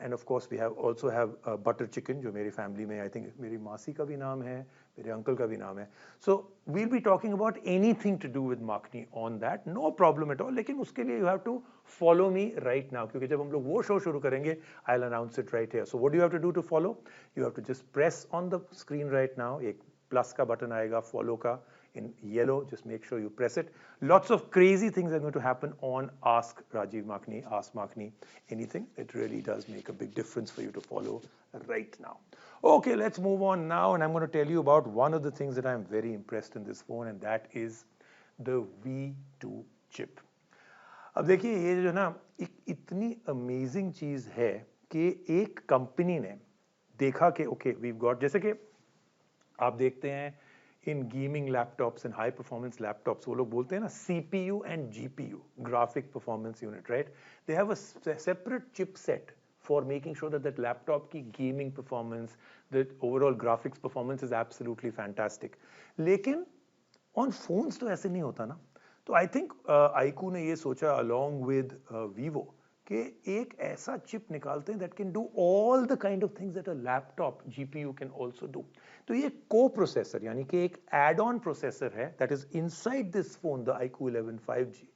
and of course we also have butter chicken जो मेरी फैमिली में, I think मेरी मासी का भी नाम है, मेरे अंकल का भी नाम है. So we'll be talking about anything to do with makhni on that, no problem at all. लेकिन उसके लिए you have to follow me right now, क्योंकि जब हम लोग वो शो शुरू करेंगे, I'll announce it right here. So what do you have to do to follow? You have to just press on the screen right now. एक plus का button आएगा follow का in yellow. Just make sure you press it. Lots of crazy things are going to happen on Ask Rajiv Makhni, Ask Makhni Anything. It really does make a big difference for you to follow right now. Okay, let's move on now, and I'm going to tell you about one of the things that I'm very impressed in this phone, and that is the V2 chip. अब देखिए, ये जो ना एक इतनी amazing चीज है कि एक कंपनी ने देखा कि ओके, we've got, जैसे कि आप देखते हैं in gaming laptops and high performance laptops, वो लोग बोलते हैं ना CPU and GPU, graphic performance unit, right? They have a separate chipset for making sure that laptop की gaming performance, the overall graphics performance is absolutely fantastic. लेकिन on phones तो ऐसे नहीं होता ना. तो I think iQOO ने ये सोचा along with Vivo कि एक ऐसा चिप निकालते हैं that can do all the kind of things that a laptop GPU can also do. तो ये co-processor यानी कि एक add-on processor है that is inside this phone, the iQOO 11 5G,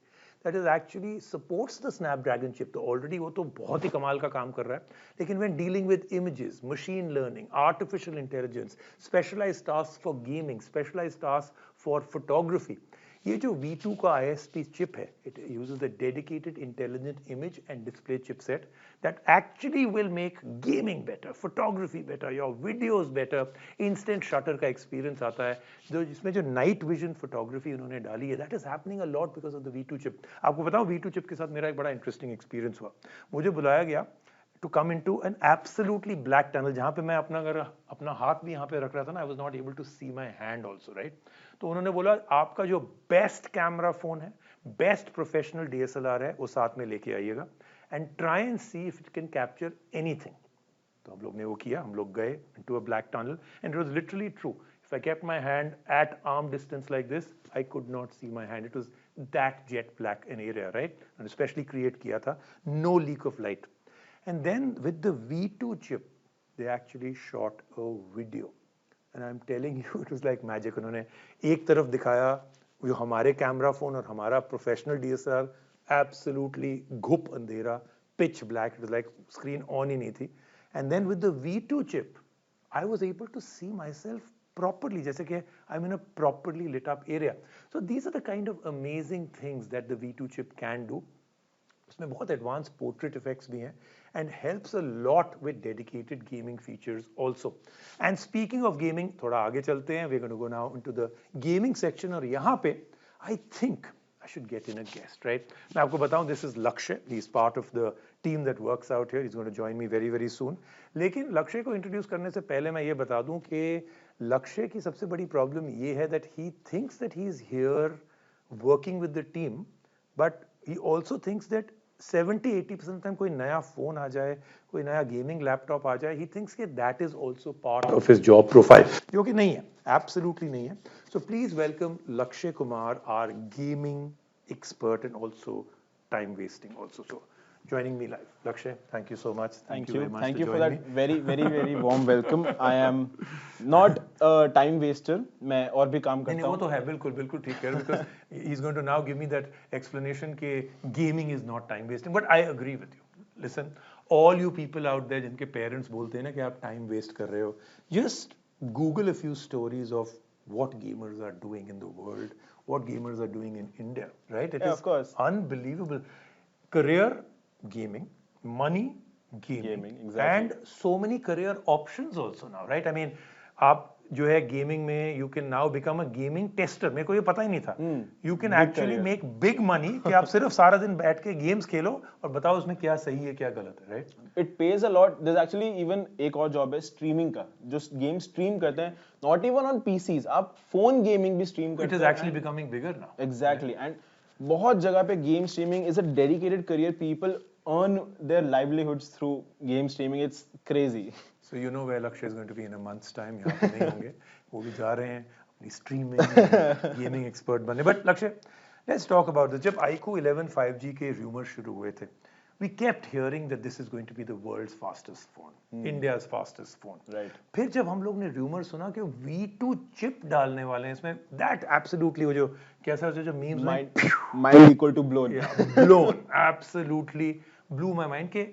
that is actually supports the Snapdragon chip. तो already वो तो बहुत ही कमाल का काम कर रहा है. लेकिन when dealing with images, machine learning, artificial intelligence, specialized tasks for gaming, specialized tasks for photography, ये जो V2 का ISP chip है, it uses a dedicated intelligent image and display chipset that actually will make gaming better, photography better, your videos better, instant shutter का experience आता है. जो जिसमें जो night vision photography उन्होंने डाली है, that is happening a lot because of the V2 chip. आपको बताऊं V2 chip के साथ मेरा एक बड़ा interesting experience हुआ. मुझे बुलाया गया to come into an absolutely black tunnel जहाँ पे मैं अपना हाथ भी यहाँ पे रख रहा था ना, I was not able to see my hand also, right? तो उन्होंने बोला आपका जो बेस्ट कैमरा फोन है, बेस्ट प्रोफेशनल DSLR है, वो साथ में लेके आइएगा and try and see if it can capture anything. तो हम लोग ने वो किया, हम लोग गए into a black tunnel and it was literally true. If I kept my hand at arm distance like this, I could not see my hand. It was that jet black an area, right? And especially create किया था, no leak of light. And then with the V2 chip, they actually shot a video. And I'm telling you, it was like magic. उन्होंने एक तरफ दिखाया जो हमारे camera phone और हमारा प्रोफेशनल DSLR, absolutely घुप अंधेरा, pitch black. It was like screen on ही नहीं थी. And then with the V2 chip, I was able to see myself properly, जैसे कि I'm in a properly lit up area. So these are the kind of amazing things that the V2 chip can do. उसमें बहुत advanced portrait effects भी हैं and helps a lot with dedicated gaming features also. And speaking of gaming, थोड़ा आगे चलते हैं. We're going to go now into the gaming section और यहाँ पे I think I should get in a guest, right? मैं आपको बताऊं, this is Lakshay. He's part of the team that works out here. He's going to join me very, very soon. लेकिन लक्ष्य को introduce करने से पहले मैं ये बता दूं कि लक्ष्य की सबसे बड़ी प्रॉब्लम ये है that he thinks that he is here working with the team, but he also thinks that 70-80% time कोई नया फोन आ जाए, कोई नया गेमिंग लैपटॉप आ जाए, he thinks कि that is also part of his job profile, जो कि नहीं है, absolutely नहीं है. So please welcome Lakshay Kumar, our gaming expert and also time wasting also. So joining me live. Lakshay, thank you so much. Thank you very much. Thank you for that very, very, very warm welcome. I am not a time waster. मैं और भी काम करता हूँ. वो तो है, बिल्कुल बिल्कुल ठीक है, because he's going to now give me that explanation कि gaming is not time wasting. But I agree with you. Listen, all you people out there जिनके parents बोलते हैं ना कि आप time waste कर रहे हो, just Google a few stories of what gamers are doing in the world, what gamers are doing in India, right? It is of course. Unbelievable. Career gaming, money gaming, exactly. and so many career options also now, right? I mean, आप जो है gaming में you can now become a gaming tester. मेरे को ये पता ही नहीं था. You can actually make big money कि आप सिर्फ सारा दिन बैठ के गेम्स खेलो और बताओ उसमें क्या सही है क्या गलत है, right? It pays a lot. There's actually even एक और जॉब है स्ट्रीमिंग का, जो गेम स्ट्रीम करते हैं. Not even on PCs, आप फोन गेमिंग भी स्ट्रीम करते हैं. It is actually becoming bigger now. Exactly, and बहुत जगह पे game streaming is a dedicated career. People earn their livelihoods through game streaming. It's crazy. So you know where Lakshay is going to be in a month's time. यहाँ पे नहीं होंगे, वो भी जा रहे हैं अपनी streaming, gaming expert बनने. But Lakshay, let's talk about this. जब iQOO 11 5G के rumors शुरू हुए थे, we kept hearing that this is going to be the world's fastest phone, India's fastest phone. Right. फिर जब हम लोग ने rumor सुना कि V2 chip डालने वाले हैं इसमें, that absolutely वो जो कैसा जो memes mind equal to blown. Yeah, blown, absolutely blew my mind के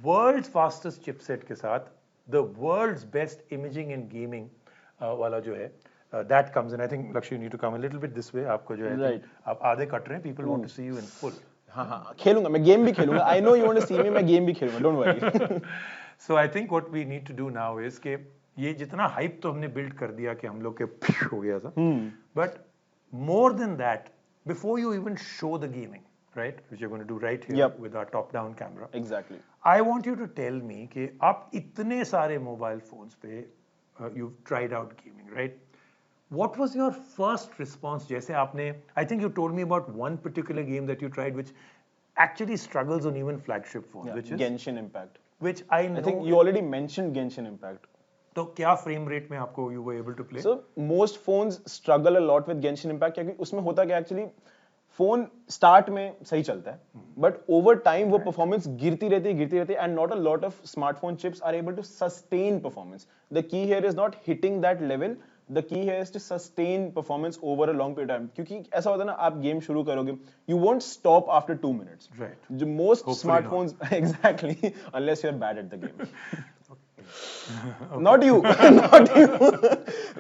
world's fastest chipset के साथ the world's best imaging and gaming वाला जो है, that comes in. I think Lakshay, you need to come a little bit this way. आपको जो है, right. आप आधे कट रहे हैं. People want to see you in full. हाँ हाँ खेलूंगा मैं, गेम भी खेलूंगा. I know you want to see me, मैं गेम भी खेलूंगा. Don't worry. So I think what we need to do now is कि ये जितना hype तो हमने build कर दिया कि हम लोग के हो गया था. But more than that, before you even show the gaming, right, which you're going to do right here with our top-down camera. Exactly. I want you to tell me कि आप इतने सारे mobile phones पे you've tried out gaming, right? What was your first response? जैसे आपने, I think you told me about one particular game that you tried which actually struggles on even flagship phones, which is Genshin Impact. which I know. I think you already mentioned Genshin Impact. तो क्या frame rate में आपको you were able to play? So most phones struggle a lot with Genshin Impact क्योंकि उसमें होता क्या actually phone start में सही चलता है बट ओवर टाइम वो परफॉर्मेंस गिरती रहती है and not a lot of smartphone chips are able to sustain performance the key here is not hitting that level the key here is to sustain performance over a long period time क्योंकि ऐसा होता है ना आप game शुरू करोगे you won't stop after 2 minutes right जो most smartphones exactly unless you are bad at the game Not you, not you.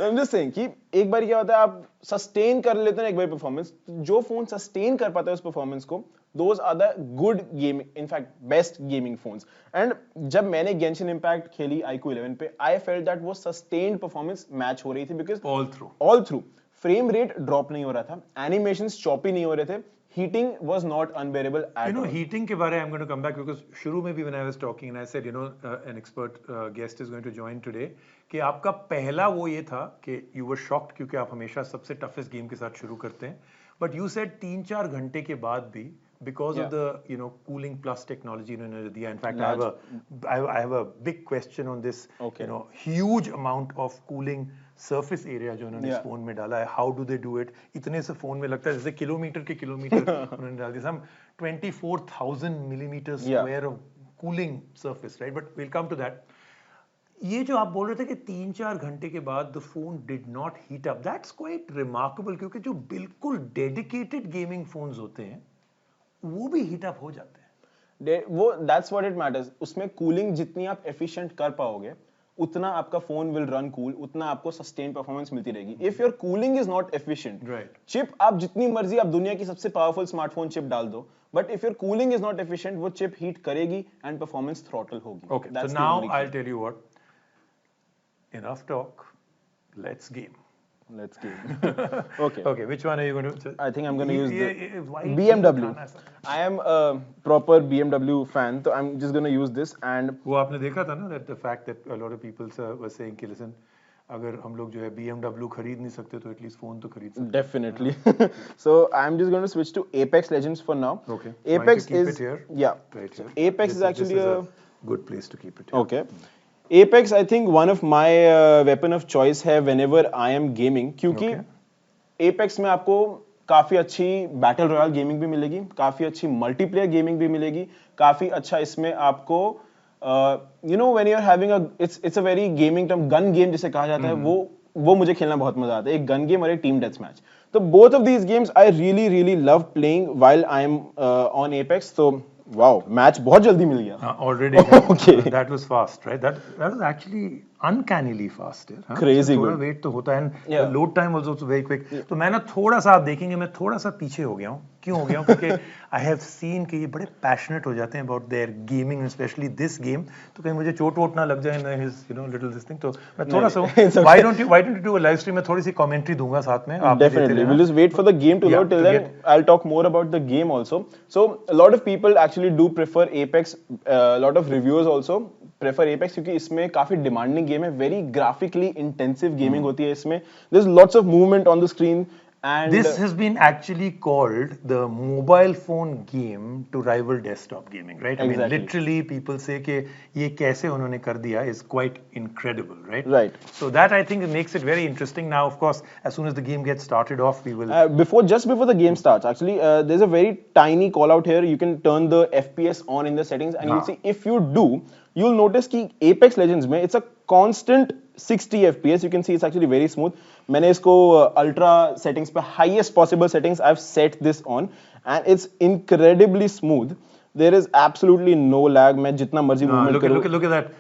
I'm just saying कि एक बार क्या होता है आप सस्टेन कर लेते हैं एक बार परफॉर्मेंस जो फोन सस्टेन कर पाता है उस परफॉर्मेंस को those are the good gaming, in fact best gaming phones. And जब मैंने Genshin Impact खेली iQOO 11 पे I felt that वो sustained performance match हो रही थी because all through frame rate drop नहीं हो रहा था, animations choppy नहीं हो रहे थे, heating was not unbearable at all. Heating के बारे I'm going to come back because शुरू में भी when I was talking and I said an expert guest is going to join today कि आपका पहला वो ये था कि you were shocked क्योंकि आप हमेशा सबसे toughest game के साथ शुरू करते हैं but you said 3-4 घंटे के बाद भी because of the cooling plus technology इन्होंने दिया. In fact I have a big question on this huge amount of cooling surface area जो उन्होंने इस फोन में डाला है. How do they do it? इतने से फोन में लगता है जैसे किलोमीटर के किलोमीटर उन्होंने डाल दिया. Some 24,000 millimeters square of cooling surface, right? But we'll come to that. ये जो आप बोल रहे थे कि 3-4 घंटे के बाद the phone did not heat up. That's quite remarkable क्योंकि जो बिल्कुल dedicated gaming phones होते हैं वो भी हीट अप हो जाते हैं. वो that's what it matters. उसमें कूलिंग जितनी आप एफिशिएंट कर पाओगे उतना आपका फोन विल रन कूल, उतना आपको सस्टेन परफॉर्मेंस मिलती रहेगी. If your cooling is not efficient, chip आप जितनी मर्जी आप दुनिया की सबसे पावरफुल स्मार्टफोन चिप डाल दो but if your cooling is not efficient वो चिप हीट करेगी एंड परफॉर्मेंस थ्रॉटल होगी. Okay, so now I will tell you what, enough talk, let's game. Let's game. Okay, which one are you going to? I think I'm going to use the BMW. I am a proper BMW fan, so I'm just going to use this. And वो आपने देखा था ना that the fact that a lot of people were saying कि listen, अगर हम लोग जो है BMW खरीद नहीं सकते तो at least phone तो खरीद सकते. Definitely. So I'm just going to switch to Apex Legends for now. Okay. Apex keep is it here. Yeah. Right here. Apex is actually a good place to keep it here. Okay. Apex, I think one of my weapon of choice है whenever I am gaming, क्योंकि Apex में आपको काफी अच्छी battle royal gaming भी मिलेगी, काफी अच्छी मल्टीप्लेयर गेमिंग भी मिलेगी, काफी अच्छा इसमें आपको when you're having it's a very gaming term, gun game जिसे कहा जाता है, वो मुझे खेलना बहुत मजा आता है, एक गन गेम और एक टीम डेथ मैच. तो both of these games I really love playing while I am on Apex. So wow, match बहुत जल्दी मिल गया. Already. Okay. That was fast, right? That was actually uncannily fast. Crazy थोड़ा good. wait तो होता है and load time was also very quick. तो मैं ना थोड़ा सा आप देखेंगे मैं थोड़ा सा पीछे हो गया हूँ. क्यों हो गया हूँ? क्योंकि I have seen कि ये बड़े passionate हो जाते हैं about their gaming, especially this game. तो कहीं मुझे चोट वोट ना लग जाए in his little this thing. तो मैं थोड़ा सा why don't you do a live stream? मैं थोड़ी सी commentary दूंगा साथ में. Definitely. We'll just wait for the game to load. Till then, I'll talk more about the game also. So a lot of people actually do prefer Apex. A lot of reviewers also prefer Apex क्योंकि इसमें काफी demanding game है, very graphically intensive gaming होती है इसमें. There's lots of movement on the screen. And this has been actually called the mobile phone game to rival desktop gaming, right? I mean, literally people say कि ये कैसे उन्होंने कर दिया is quite incredible, right? Right. So that I think makes it very interesting. Now, of course, as soon as the game gets started off, we will. Just before the game starts, actually, there's a very tiny call out here. You can turn the FPS on in the settings, and you'll see if you do, you'll notice कि Apex Legends में it's a constant 60 FPS. You can see it's actually very smooth. मैंने इसको ultra settings पे highest possible settings I've set this on and it's incredibly smooth. There is absolutely no lag. मैं जितना मर्जी movement करूँ. Look at that.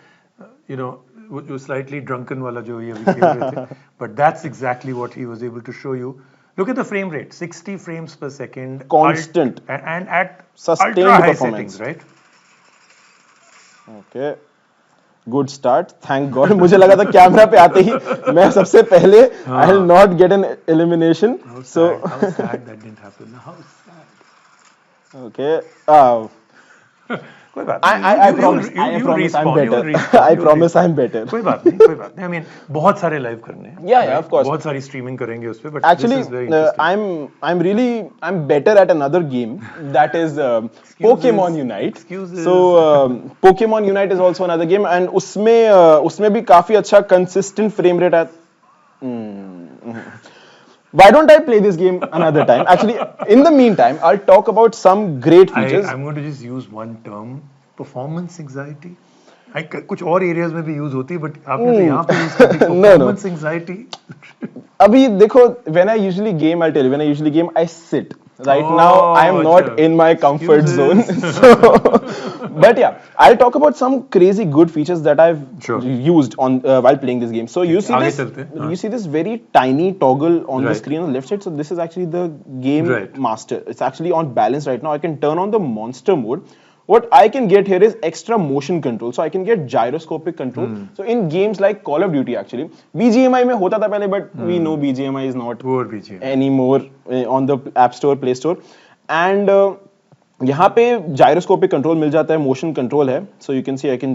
वो slightly drunken वाला जो ये अभी खेल रहे थे. But that's exactly what he was able to show you. Look at the frame rate, 60 frames per second. Constant. And at sustained ultra high performance. settings, right? Okay. Good start. Thank God. मुझे लगा था camera पे आते ही मैं सबसे पहले I will not get an elimination. How sad that didn't happen. How sad. Okay. कोई बात I promise I'm better. I promise I'm better. कोई बात नहीं. I mean, बहुत सारे live करने हैं. Yeah, of course. बहुत सारी streaming करेंगे उस पे. But Actually, this is very interesting. I'm better at another game that is Pokemon Unite. Excuses. So Pokemon Unite is also another game, and उसमें भी काफी अच्छा consistent frame rate है. Why don't I play this game another time? Actually, in the meantime, I'll talk about some great features. I'm going to just use one term, performance anxiety. कुछ और areas में भी use होती है, but आपने तो यहाँ पे use करती performance anxiety. अभी देखो, when I usually game, I'll tell you, when I usually game, I sit. Right now, I am not in my comfort zone. But yeah, I'll talk about some crazy good features that I've used on while playing this game. So you see this very tiny toggle on the screen on the left side. So this is actually the game master. It's actually on balance right now. I can turn on the monster mode. What I can get here is extra motion control. So I can get gyroscopic control. So in games like Call of Duty actually, BGMI में होता था पहले, but we know BGMI is not anymore on the App Store, Play Store. And यहाँ पे gyroscopic control मिल जाता है, motion control है. So you can see I can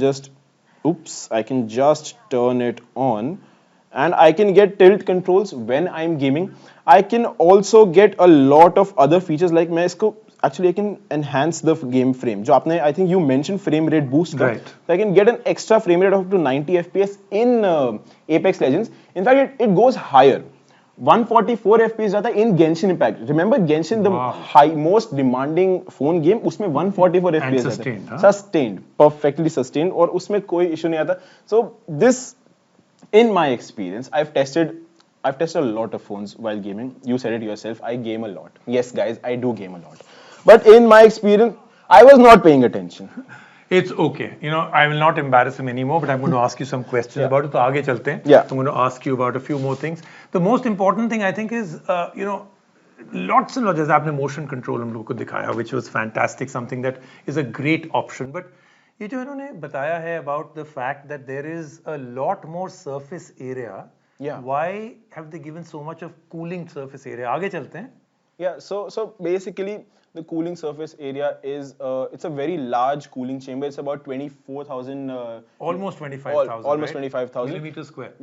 just turn it on. And I can get tilt controls when I'm gaming. I can also get a lot of other features like मैं इसको actually I can enhance the game frame. जो आपने I think you mentioned frame rate boost का. So I can get an extra frame rate of up to 90 FPS in Apex Legends. In fact, it goes higher. 144 FPS जाता है in Genshin Impact. Remember Genshin, the most demanding phone game, उसमें 144 FPS जाता है. Sustained, perfectly sustained, और उसमें कोई issue नहीं आता. So this, in my experience, I've tested a lot of phones while gaming. You said it yourself. I game a lot. Yes, guys, I do game a lot. But in my experience, I was not paying attention. It's okay. You know, I will not embarrass him anymore, but I'm going to ask you some questions about it. So आगे चलते हैं. I'm going to ask you about a few more things. The most important thing I think is, lots and lots, जैसे आपने motion control हम लोगों को दिखाया, which was fantastic, something that is a great option. But ये जो इन्होंने बताया है about the fact that there is a lot more surface area. Why have they given so much of cooling surface area? आगे चलते हैं. So basically the cooling surface area is it's a very large cooling chamber. It's about 24,000 almost 25,000 almost 25,000 millimeters square.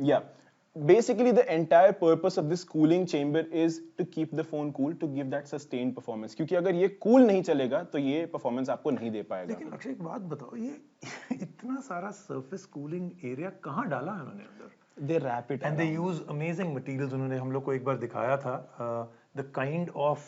Basically the entire purpose of this cooling chamber is to keep the phone cool, to give that sustained performance. क्योंकि अगर ये cool नहीं चलेगा तो ये performance आपको नहीं दे पाएगा. लेकिन अक्षय एक बात बताओ, ये इतना सारा surface cooling area कहाँ डाला है उन्होंने अंदर? They wrap it and they use amazing materials. उन्होंने हम लोग को एक बार दिखाया था the kind of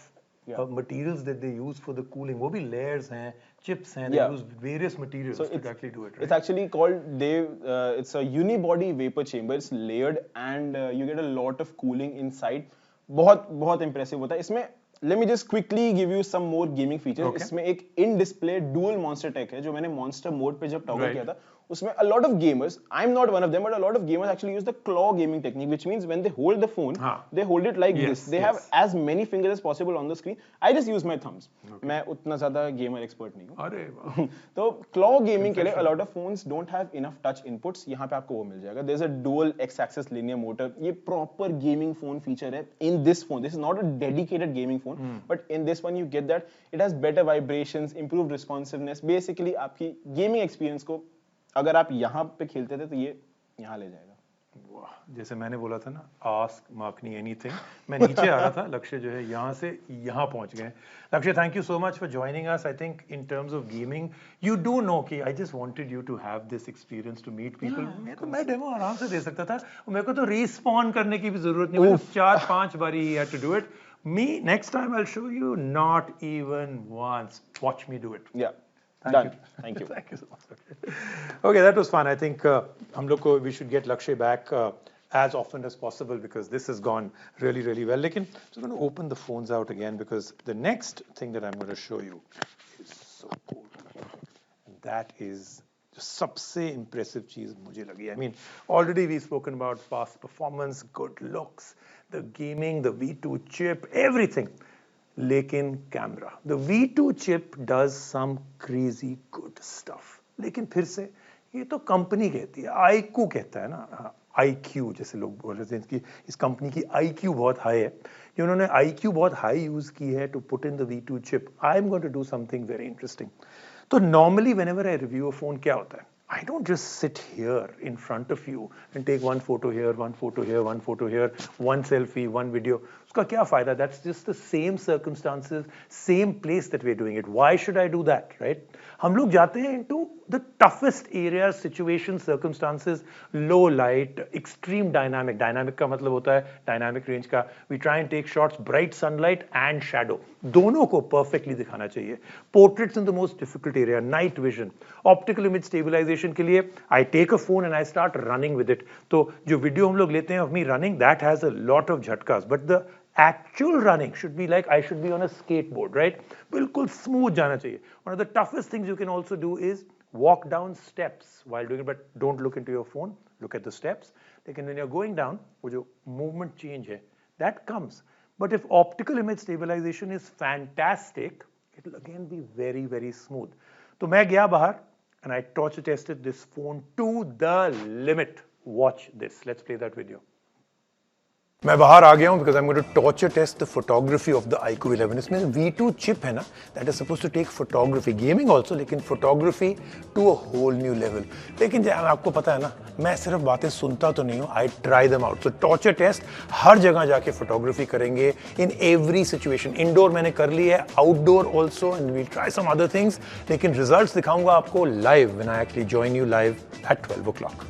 materials that they use for the cooling. वो भी layers हैं, chips हैं. They use various materials to actually do it. Right? It's actually called it's a unibody vapor chamber. It's layered and you get a lot of cooling inside. बहुत impressive होता है. इसमें let me just quickly give you some more gaming features. इसमें एक in-display dual monster tech है जो मैंने monster mode पे जब toggle किया था. उसमें a lot of gamers, I'm not one of them, but a lot of gamers actually use the claw gaming technique, which means when they hold the phone, they hold it like this. They have as many fingers as possible on the screen. I just use my thumbs. मैं उतना ज़्यादा gamer expert नहीं हूँ. अरे वाह. तो claw gaming के लिए a lot of phones don't have enough touch inputs. यहाँ पे आपको वो मिल जाएगा. There's a dual x-axis linear motor. ये proper gaming phone feature है in this phone. This is not a dedicated gaming phone, but in this one you get that. It has better vibrations, improved responsiveness. Basically आपकी gaming experience को अगर आप यहाँ पे खेलते थे तो ये यहाँ ले जाएगा. वाह, जैसे मैंने बोला था ना, ask Makhni anything. मैं नीचे आ रहा था, लक्ष्य जो है यहाँ से यहाँ पहुँच गए. लक्ष्य, thank you so much for joining us. I think in terms of gaming, you do know कि I just wanted you to have this experience to meet people. मैं डेमो आराम से दे सकता था. मेरे को तो respawn करने की भी जरूरत नहीं. 4-5 बारी he had to do it. Me, next time I'll show you, not even once. Watch me do it. Thank you. Thank you so much. Okay, that was fun. I think we should get Lakshay back as often as possible because this has gone really, really well. Lekin, I'm going to open the phones out again because the next thing that I'm going to show you is so cool. And that is the सबसे impressive चीज मुझे लगी. I mean, already we've spoken about fast performance, good looks, the gaming, the V2 chip, everything. लेकिन camera, the V2 chip does some crazy good stuff. लेकिन फिर से ये तो कंपनी कहती है, iqoo कहता है ना, iq जैसे लोग बोल रहे थे कि इस कंपनी की iq बहुत हाई है. ये उन्होंने iq बहुत हाई यूज की है to put in the V2 chip. I'm going to do something very interesting. तो normally whenever I review a phone क्या होता है? I don't just sit here in front of you and take one photo here, one photo here, one photo here, one selfie, one video. उसका क्या फायदा? That's just the same circumstances, same place that we're doing it. Why should I do that, right? हम लोग जाते हैं into the toughest areas, situations, circumstances, low light, extreme dynamic. Dynamic का मतलब होता है dynamic range का. We try and take shots, bright sunlight and shadow. दोनों को perfectly दिखाना चाहिए. Portraits in the most difficult area, night vision, optical image stabilization के लिए I take a phone and I start running with it. तो जो video हम लोग लेते हैं of me running, that has a lot of झटकास. But the actual running should be like I should be on a skateboard, right? बिल्कुल smooth जाना चाहिए. One of the toughest things you can also do is walk down steps while doing it, but don't look into your phone. Look at the steps. लेकिन when you're going down, वो जो movement change है, that comes. But if optical image stabilization is fantastic, it will again be very, very smooth. तो मैं गया बाहर and I torture tested this phone to the limit. Watch this. Let's play that video. मैं बाहर आ गया हूँ because I'm going to torture test the photography of the iQOO 11. इसमें V2 chip है ना, that is supposed to take photography, gaming also, लेकिन photography to a whole new level. लेकिन जब आपको पता है ना, मैं सिर्फ बातें सुनता तो नहीं हूँ, I try them out. So torture test हर जगह जाके photography करेंगे in every situation. Indoor मैंने कर ली है, outdoor also, and we'll try some other things. लेकिन results दिखाऊंगा आपको live when I actually join you live at 12 o'clock.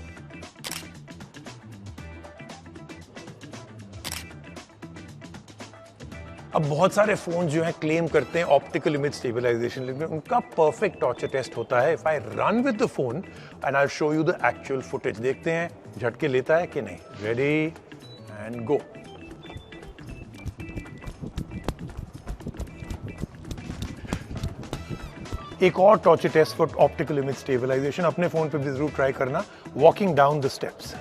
अब बहुत सारे फोन जो हैं क्लेम करते हैं ऑप्टिकल इमेज स्टेबलाइजेशन, लेकिन उनका परफेक्ट टॉर्चर टेस्ट होता है if I run with the phone and I show you the actual footage. देखते हैं झटके लेता है कि नहीं. Ready and go. एक और torture test for optical image stabilisation अपने फोन पे भी जरूर ट्राई करना. Walking down the steps.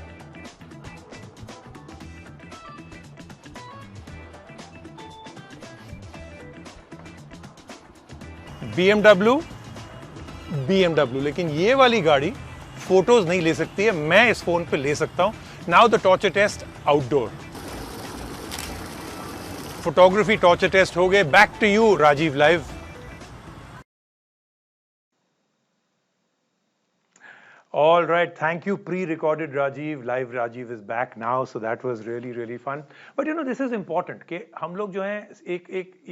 BMW, लेकिन ये वाली गाड़ी फोटोज नहीं ले सकती है, मैं इस फोन पे ले सकता हूं. Now the torture test outdoor. Photography torture test हो गए. Back to you Rajeev live. All right, thank you. Pre-recorded Rajiv, live Rajiv is back now, so that was really, really fun. But you know, this is important कि हम लोग जो हैं एक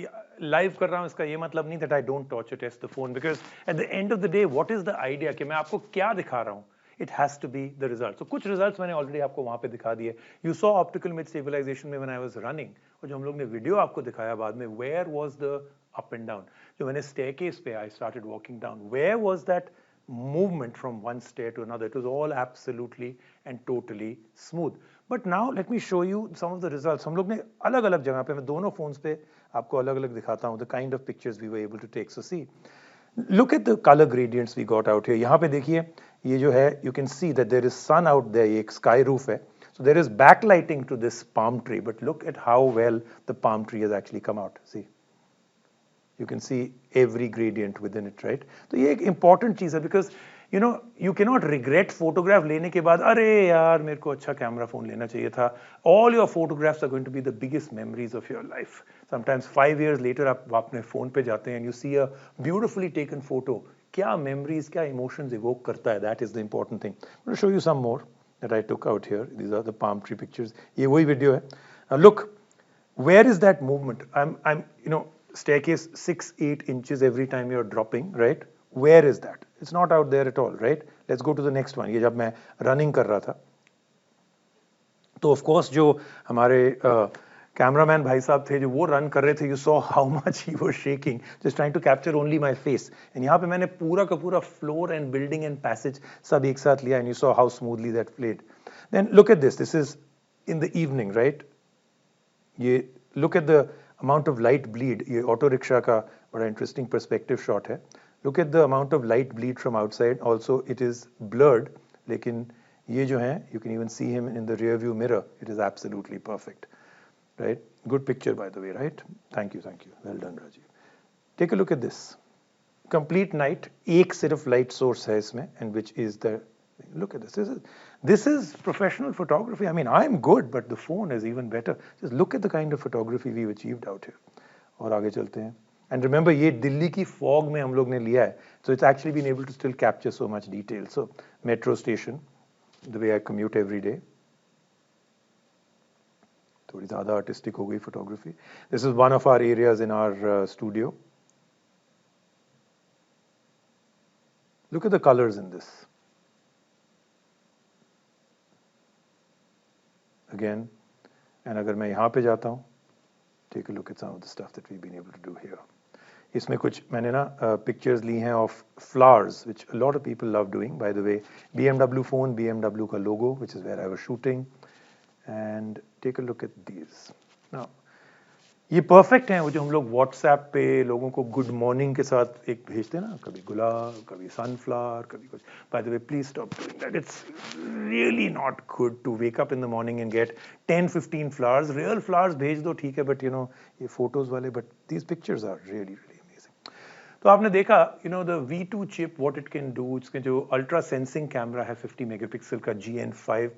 live कर रहा हूँ, इसका ये मतलब नहीं that I don't torture test the phone, because at the end of the day, what is the idea कि मैं आपको क्या दिखा रहा हूँ? It has to be the result. So कुछ results मैंने already आपको वहाँ पे दिखा दिए. You saw optical image stabilization में when I was running, और जो हम लोग ने video आपको दिखाया बाद में, where was the up and down? जो मैंने staircase पे I started walking down, where was that movement from one stair to another? It was all absolutely and totally smooth. But now let me show you some of the results. हम लोग ने अलग-अलग जगह पे, मैं दोनों phones पे आपको अलग-अलग दिखाता हूँ, the kind of pictures we were able to take. So see, look at the color gradients we got out here. यहाँ पे देखिए, ये जो है, you can see that there is sun out there. ये एक sky roof है. So there is backlighting to this palm tree. But look at how well the palm tree has actually come out. See. You can see every gradient within it, right? तो ये एक important चीज़ है, because you know you cannot regret photograph लेने के बाद अरे यार मेरे को अच्छा कैमरा फोन लेना चाहिए था. All your photographs are going to be the biggest memories of your life. Sometimes 5 years later आप अपने फोन पे जाते हैं and you see a beautifully taken photo. क्या memories, क्या emotions evoke करता है? That is the important thing. I'm going to show you some more that I took out here. These are the palm tree pictures. ये वही video है. Now look, where is that movement? I'm you know, staircase 6-8 inches every time you're dropping, right? Where is that? It's not out there at all, right? Let's go to the next one. ये जब मैं running कर रहा था, तो of course जो हमारे cameraman भाई साहब थे जो वो run कर रहे थे, you saw how much he was shaking, just trying to capture only my face. And यहाँ पे मैंने पूरा का पूरा floor and building and passage सब एक साथ लिया, and you saw how smoothly that played. Then look at this. This is in the evening, right? ये look at the amount of light bleed. ये auto rickshaw का बड़ा interesting perspective shot है. Look at the amount of light bleed from outside. Also, it is blurred. लेकिन ये जो है, you can even see him in the rear view mirror. It is absolutely perfect, right? Good picture, by the way, right? Thank you, thank you. Well done, Rajiv. Take a look at this. Complete night. एक सिर्फ light source है इसमें, and which is the. Look at this. This is professional photography. I mean, I'm good, but the phone is even better. Just look at the kind of photography we've achieved out here. और आगे चलते हैं. And remember, ये दिल्ली की fog में हम लोग ने लिया है, so it's actually been able to still capture so much detail. So metro station, the way I commute every day. थोड़ी ज़्यादा artistic हो गई photography. This is one of our areas in our studio. Look at the colors in this. Again, and अगर मैं यहाँ पे जाता हूँ, take a look at some of the stuff that we've been able to do here. इसमें कुछ मैंने ना pictures ली हैं of flowers, which a lot of people love doing. By the way, BMW phone, BMW का logo, which is where I was shooting. And take a look at these. Now, ये perfect हैं वो जो हम लोग WhatsApp पे लोगों को good morning के साथ एक भेजते हैं ना, कभी गुलाब, कभी sunflower, कभी कुछ. By the way, please stop doing that. It's really not good to wake up in the morning and get 10-15 flowers. Real flowers भेज दो ठीक है, but you know ये photos वाले, but these pictures are really amazing. तो आपने देखा, you know, the V2 chip, what it can do, इसके जो ultra sensing camera है 50 megapixel का GN5.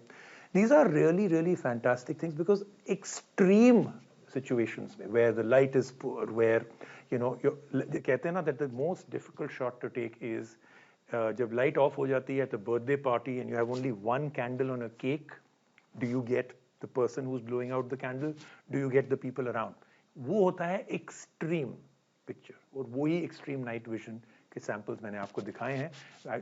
These are really fantastic things because extreme situations where the light is poor, where you know कहते हैं ना that the most difficult shot to take is जब light off हो जाती है at a birthday party and you have only one candle on a cake, do you get the person who's blowing out the candle? Do you get the people around? वो होता है extreme picture और वही extreme night vision के samples मैंने आपको दिखाए हैं.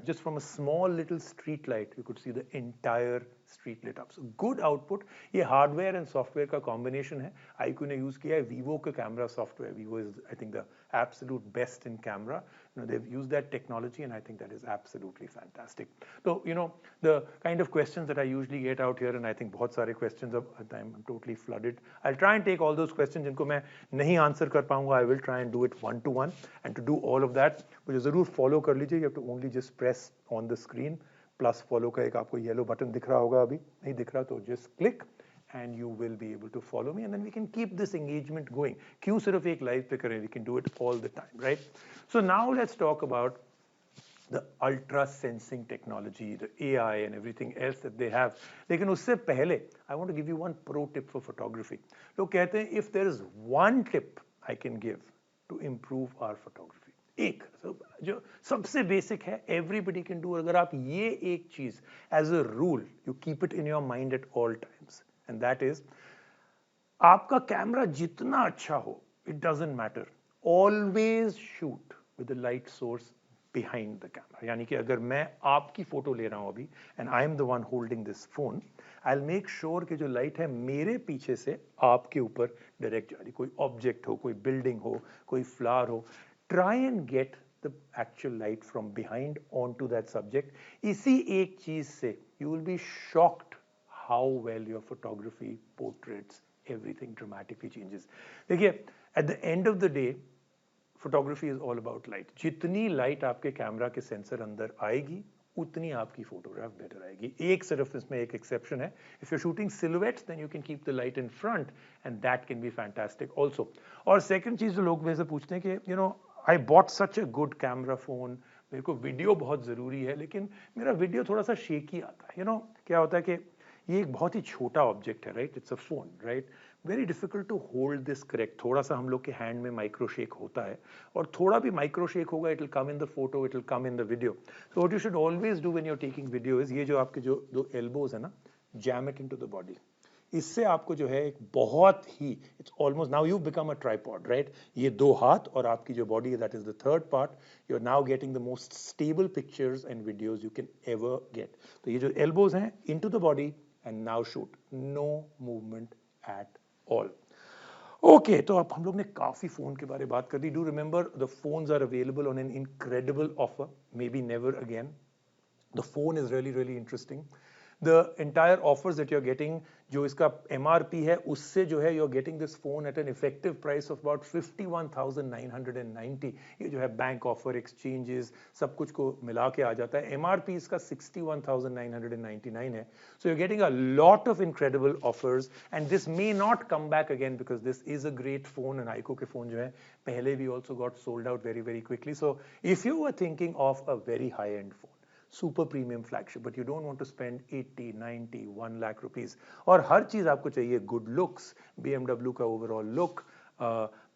Just from a small little street light you could see the entire street lit up. So good output. ये hardware and software का combination है. iQOO ने use किया है Vivo का camera software. Vivo is I think the absolute best in camera. You know, they've used that technology and I think that is absolutely fantastic. So you know the kind of questions that I usually get out here, and I think बहुत सारे questions of I'm totally flooded. I'll try and take all those questions जिनको मैं नहीं answer कर पाऊंगा. I will try and do it one to one. And to do all of that, मुझे ज़रूर follow कर लीजिए. You have to only just press on the screen. Plus follow का एक आपको yellow button दिख रहा होगा, अभी नहीं दिख रहा तो just click and you will be able to follow me and then we can keep this engagement going. क्यों सिर्फ एक live पे करें? We can do it all the time, right? So now let's talk about the ultra sensing technology, the AI and everything else that they have. लेकिन उससे पहले I want to give you one pro tip for photography. लोग कहते हैं if there is one tip I can give to improve our photography, एक जो सबसे basic है, everybody can do. अगर आप ये एक चीज as a rule you keep it in your mind at all times, and that is आपका कैमरा जितना अच्छा हो, it doesn't matter, always shoot with the light source behind the camera. यानी कि अगर मैं आपकी फोटो ले रहा हूं अभी and I am the one holding this phone, I'll make sure कि जो लाइट है मेरे पीछे से आपके ऊपर डायरेक्ट जा रही, कोई ऑब्जेक्ट हो, कोई बिल्डिंग हो, कोई फ्लावर हो, try and get the actual light from behind onto that subject. इसी एक चीज से you will be shocked how well your photography, portraits, everything dramatically changes. देखिए, at the end of the day, photography is all about light. जितनी light आपके camera के sensor अंदर आएगी, उतनी आपकी फोटोग्राफ बेटर आएगी. एक सिर्फ इसमें एक एक्सेप्शन है. If you're shooting silhouettes, then you can keep the light in front, and that can be fantastic also. और second चीज जो लोग मेरे से पूछते हैं कि you know I bought such a good camera phone, मेरे को वीडियो बहुत ज़रूरी है, लेकिन मेरा वीडियो थोड़ा सा शेकी आता है. You know क्या होता है कि ये एक बहुत ही छोटा ऑब्जेक्ट है, right? It's a phone, right? Very difficult to hold this correct. थोड़ा सा हम लोग के हैंड में माइक्रो शेक होता है, और थोड़ा भी माइक्रो शेक होगा, it will come in the photo, it will come in the video. So what you should always do when you are taking video is ये जो आपके जो दो एल्बोज है ना, jam it into the body. इससे आपको जो है एक बहुत ही it's almost now you become a tripod, right? ये दो हाथ और आपकी जो बॉडी है, that is the third part. You are now getting the most stable pictures and videos you can ever get. तो ये जो एल्बोज हैं, into the body and now shoot, no movement at all. Okay, तो अब हम लोग ने काफी फोन के बारे में बात कर दी. Do remember the phones are available on an incredible offer, may be never again. The phone is really really interesting. The entire offers that you're getting, जो इसका MRP है, उससे जो है you're getting this phone at an effective price of about 51,990. ये जो है bank offer, exchanges, सब कुछ को मिला के आ जाता है. MRP इसका 61,999 है. So you're getting a lot of incredible offers, and this may not come back again because this is a great phone, and iQOO के phone जो है पहले भी also got sold out very very quickly. So if you were thinking of a very high-end phone, super premium flagship, but you don't want to spend 80, 90, 1 lakh rupees, और हर चीज आपको चाहिए, good looks, BMW का overall look,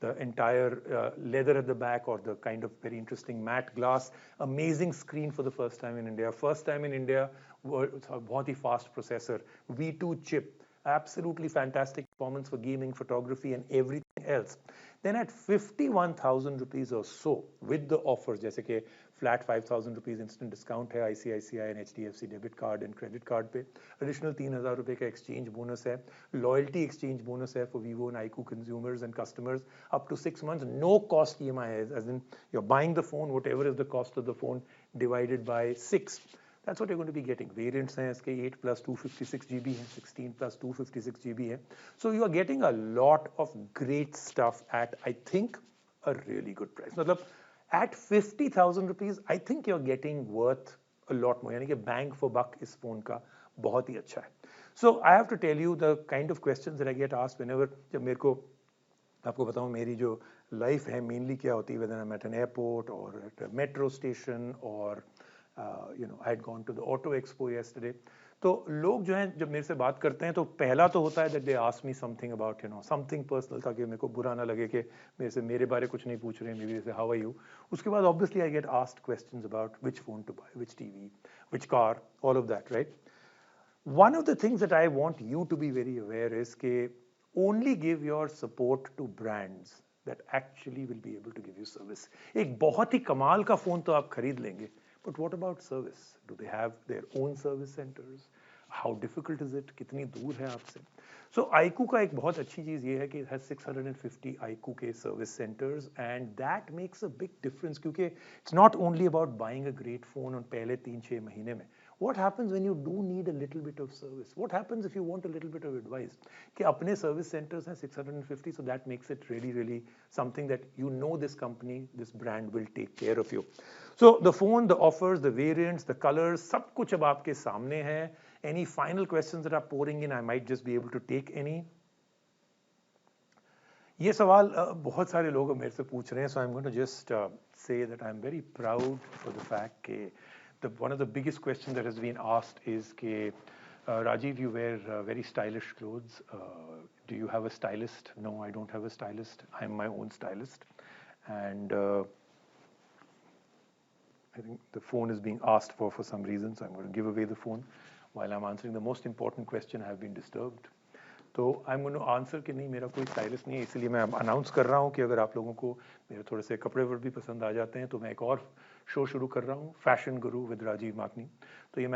the entire leather at the back, or the kind of very interesting matte glass. Amazing screen for the first time in India. First time in India, बहुत ही fast processor, V2 chip. Absolutely fantastic performance for gaming, photography, and everything else. Then at 51,000 rupees or so, with the offers, जैसे कि flat 5,000 rupees instant discount है ICICI and HDFC debit card and credit card पे, additional 3,000 रुपए का exchange bonus है, loyalty exchange bonus है for Vivo and iQOO consumers and customers up to 6 months, no cost EMI है, as in you're buying the phone, whatever is the cost of the phone divided by 6. That's what you're going to be getting. Variants हैं इसके 8 plus 256 GB है, 16 plus 256 GB है. So you are getting a lot of great stuff at, I think, a really good price. मतलब at 50,000 rupees, I think you're getting worth a lot more. यानी कि bang for buck इस phone का बहुत ही अच्छा है. So I have to tell you the kind of questions that I get asked whenever, जब मेरे को आपको बताऊं मेरी जो लाइफ है मेनली क्या होती है, whether I'm at an airport or at a metro station or I had gone to the auto expo yesterday. तो लोग जो हैं जब मेरे से बात करते हैं तो पहला तो होता है that they ask me something about something personal, ताकि मेरे को बुरा ना लगे कि मेरे बारे कुछ नहीं पूछ रहे हैं, maybe they say how are you. उसके बाद obviously I get asked questions about which phone to buy, which TV, which car, all of that, right? One of the things that I want you to be very aware is कि only give your support to brands that actually will be able to give you service. एक बहुत ही कमाल का phone तो आप खरीद लेंगे, but what about service? Do they have their own service centers? How difficult is it? कितनी दूर है आपसे? So iQOO का एक बहुत अच्छी चीज़ ये है कि it has 650 iQOO के service centers, and that makes a big difference क्योंकि it's not only about buying a great phone on पहले 3-6 महीने में. What happens when you do need a little bit of service? What happens if you want a little bit of advice? कि अपने service centers हैं 650, so that makes it really, really something that this company, this brand will take care of you. So the phone, the offers, the variants, the colors, सब कुछ अब आपके सामने है. Any final questions that are pouring in, I might just be able to take any. ये सवाल बहुत सारे लोग मेरे से पूछ रहे हैं, so I'm going to just say that I'm very proud for the fact कि one of the biggest questions that has been asked is कि Rajiv, you wear very stylish clothes. Do you have a stylist? No, I don't have a stylist. I'm my own stylist. And I think the phone is being asked for some reason, so I'm going to give away the phone. While I'm answering the most important question, I have been disturbed. तो I'm going to answer कि नहीं मेरा कोई stylist नहीं है, इसलिए मैं announce कर रहा हूँ कि अगर आप लोगों को मेरे थोड़े से कपड़े भी पसंद आ जाते हैं तो मैं एक और शो शुरू कर रहा हूँ, fashion Guru with Rajiv makhani. तो ये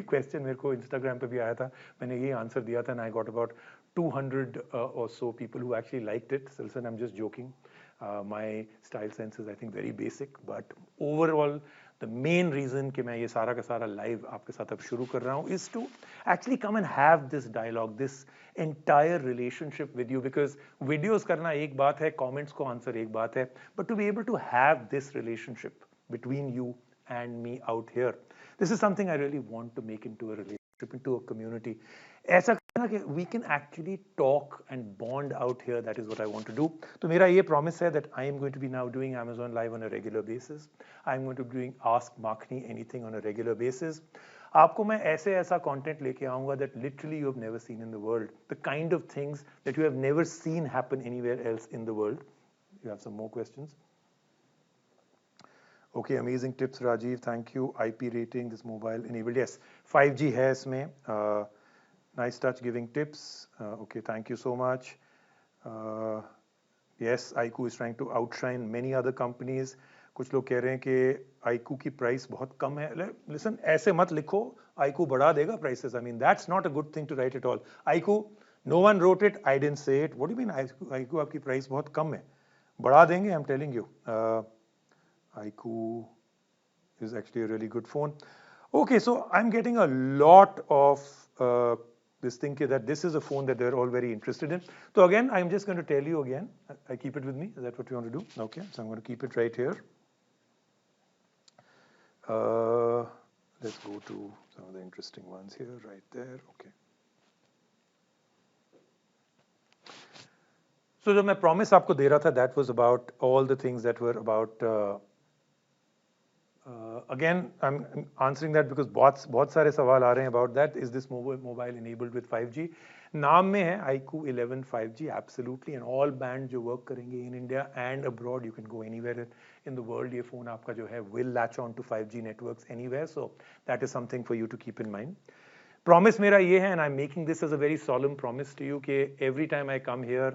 क्वेश्चन मेरे को इंस्टाग्राम पे भी आया था, मैंने ये आंसर दिया था, and I got about 200 or so people who actually liked it. So listen, I'm just joking. My style sense is I think very basic, but overall the main reason कि मैं ये सारा का सारा live आपके साथ अब शुरू कर रहा हूँ is to actually come and have this dialogue, this entire relationship with you, because videos करना एक बात है, comments को answer एक बात है, but to be able to have this relationship between you and me out here, this is something I really want to make into a relationship, into a community. ऐसा करना कि we can actually talk and bond out here. That is what I want to do. तो मेरा ये promise है that I am going to be now doing Amazon Live on a regular basis. I am going to be doing Ask Makhni anything on a regular basis. आपको मैं ऐसा content लेके आऊँगा that literally you have never seen in the world. The kind of things that you have never seen happen anywhere else in the world. You have some more questions? Okay, amazing tips, Rajiv. Thank you. IP rating, this mobile enabled. Yes, 5G है इसमें. Nice touch giving tips. Okay, thank you so much. Yes, iQOO is trying to outshine many other companies. कुछ लोग कह रहे हैं कि iQOO की price बहुत कम है. Listen, ऐसे मत लिखो. iQOO बढ़ा देगा prices. I mean, that's not a good thing to write at all. iQOO, no one wrote it. I didn't say it. What do you mean iQOO आपकी प्राइस बहुत कम है? बढ़ा देंगे, I'm telling you. iQOO is actually a really good phone. Okay, so I'm getting a lot of this thing that this is a phone that they're all very interested in. So again, I'm just going to tell you again. I keep it with me. Is that what you want to do? Okay, so I'm going to keep it right here. Let's go to some of the interesting ones here, right there. Okay. So जो मैं promise आपको दे रहा था, that was about all the things that were about. Again, I'm answering that because बहुत सारे सवाल आ रहे हैं about that. Is this mobile enabled with 5G? नाम में है iQOO 11 5G, absolutely, and all bands जो work करेंगे in India and abroad, you can go anywhere in the world. ये phone आपका जो है will latch on to 5G networks anywhere, so that is something for you to keep in mind. Promise मेरा ये है, and I'm making this as a very solemn promise to you कि every time I come here,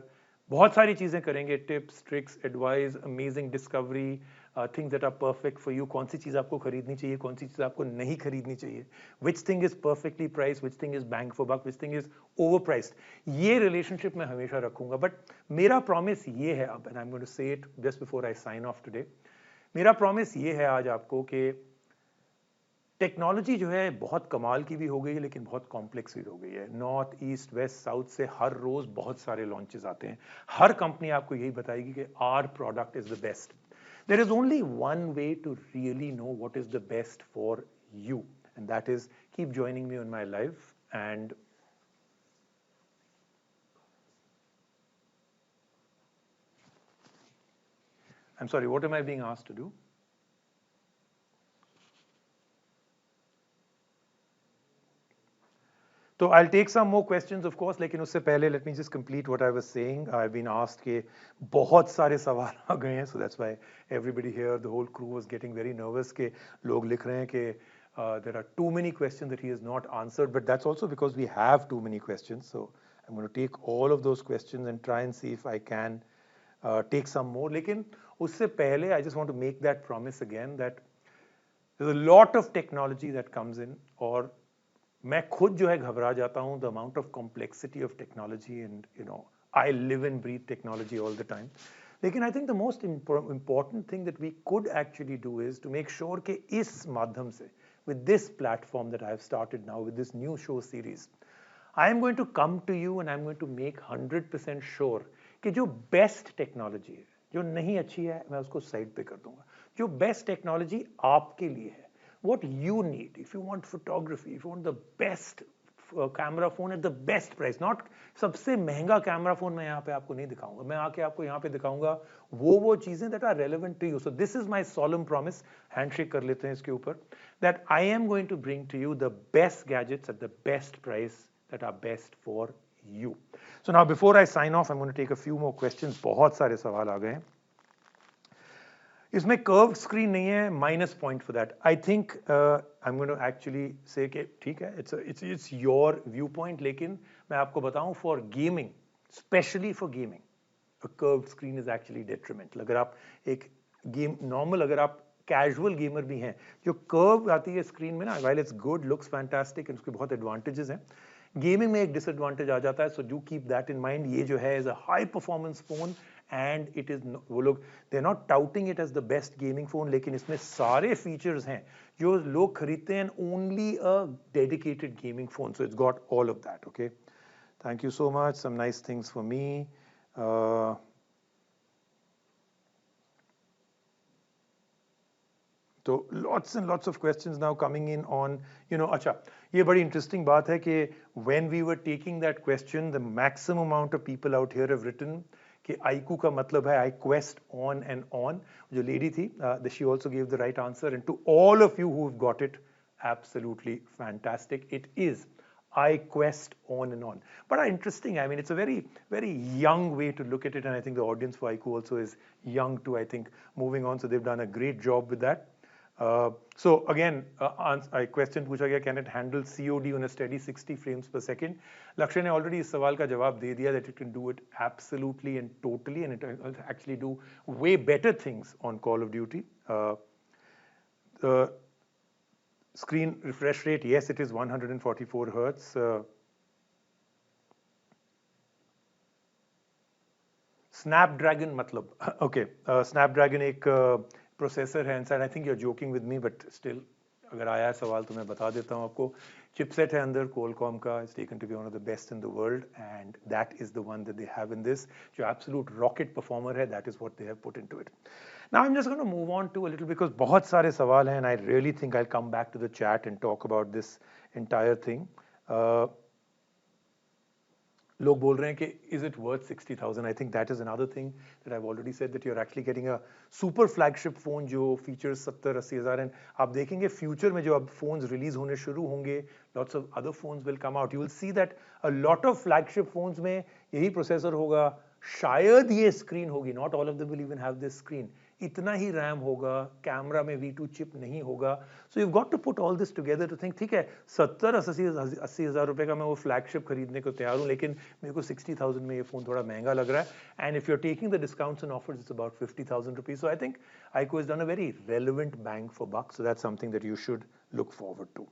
बहुत सारी चीजें करेंगे, tips, tricks, advice, amazing discovery, things that are perfect for you. कौन सी चीज आपको खरीदनी चाहिए, कौन सी चीज आपको नहीं खरीदनी चाहिए, which thing is perfectly price, which thing is bang for buck, which thing is overpriced. ये रिलेशनशिप मैं हमेशा रखूंगा. बट मेरा प्रॉमिस ये है अब, and I am going to say it just before I sign off today. मेरा promise ये है आज आपको कि टेक्नोलॉजी जो है बहुत कमाल की भी हो गई है, लेकिन बहुत कॉम्प्लेक्स भी हो गई है. नॉर्थ, ईस्ट, वेस्ट, साउथ से हर रोज बहुत सारे लॉन्चेस आते हैं. हर कंपनी आपको यही बताएगी कि our product is the best. There is only one way to really know what is the best for you, and that is keep joining me on my live. And I am sorry, what am I being asked to do? So I'll take some more questions, of course. लेकिन उससे पहले let me just complete what I was saying. I've been asked कि बहुत सारे सवाल आ गए हैं, so that's why everybody here, the whole crew was getting very nervous कि लोग लिख रहे हैं कि there are too many questions that he has not answered, but that's also because we have too many questions. So I'm going to take all of those questions and try and see if I can take some more. लेकिन उससे पहले I just want to make that promise again that there's a lot of technology that comes in, और मैं खुद जो है घबरा जाता हूँ the amount of complexity of technology, and you know I live and breathe technology all the time. लेकिन I think the most important thing that we could actually do is to make sure कि इस माध्यम से, with this platform that I have started now, with this new show series, I am going to come to you and I am going to make 100% sure कि जो best technology है, जो नहीं अच्छी है मैं उसको साइड पे कर दूंगा. जो best technology आपके लिए है, what you need, if you want photography, if you want the best camera phone at the best price, not सबसे महंगा कैमरा फोन मैं यहाँ पे आपको नहीं दिखाऊंगा. मैं आके आपको यहाँ पे दिखाऊंगा वो चीजें that are relevant to you. So this is my solemn promise. handshake कर लेते हैं इसके ऊपर, that I am going to bring to you the best gadgets at the best price that are best for you. So now before I sign off, I'm going to take a few more questions. बहुत सारे सवाल आ गए हैं. इसमें curve screen नहीं है, minus point for that. I think I am going to actually say कि ठीक है, इट्स योर व्यू पॉइंट, लेकिन मैं आपको बताऊं for gaming, specially for gaming, a curve screen is actually detrimental. अगर आप एक गेम नॉर्मल, अगर आप कैजुअल गेमर भी हैं, जो कर्व आती है स्क्रीन में ना, while it's good, looks fantastic, उसके बहुत एडवांटेजेस हैं, गेमिंग में एक डिसएडवांटेज आ जाता है. So do keep that in mind. ये जो है is a high performance phone, and it is, वो लोग they are not touting it as the best gaming phone, लेकिन इसमें सारे फीचर्स हैं जो लोग खरीदते हैं, only a dedicated gaming phone. So it's got all of that. Okay, thank you so much. Some nice things for me. तो lots and lots of questions now coming in on, you know, अच्छा, ये बड़ी interesting बात है कि when we were taking that question, the maximum amount of people out here have written कि iQOO का मतलब है I quest on and on. जो lady थी, she also gave the right answer, and to all of you who've got it, absolutely fantastic. It is I quest on and on. But interesting, I mean, it's a very, very young way to look at it, and I think the audience for iQOO also is young too, I think, moving on. So they've done a great job with that. So again, I question पूछा गया, can it handle COD on a steady 60 frames per second? लक्ष्य ने already इस सवाल का जवाब दे दिया, that it can do it absolutely and totally, and it will actually do way better things on Call of Duty. The screen refresh rate, yes, it is 144 hertz. Snapdragon मतलब, okay, Snapdragon एक processor है inside. I think you are joking with me, but still अगर आया है सवाल तो मैं बता देता हूँ आपको. चिपसेट है अंदर Qualcomm का, it's taken to be one of the best in the world, and that is the one that they have in this. जो एब्सोल्यूट रॉकेट परफॉर्मर है, that is what they have put into it. Now I am just going to move on to a little, because बहुत सारे सवाल हैं, and I really think I will come back to the chat and talk about this entire thing. लोग बोल रहे हैं कि is it worth 60,000? I think that is another thing that I've already said, that you're actually getting a super flagship phone जो features 70-80 हज़ार, and आप देखेंगे future में जो अब phones release होने शुरू होंगे, lots of other phones will come out. You will see that a lot of flagship phones में यही processor होगा, शायद ये screen होगी, not all of them will even have this screen. इतना ही रैम होगा, कैमरा में V2 चिप नहीं होगा. So you got to put all this together to think, ठीक है 70-80 हज़ार रुपए का मैं वो फ्लैगशिप खरीदने को तैयार हूं, लेकिन मेरे को 60,000 में ये फोन थोड़ा महंगा लग रहा है. And if you are taking the discounts and offers, it's about 50,000 rupees. So I think iQOO has done a very relevant bang for buck. So that's something that you should look forward to.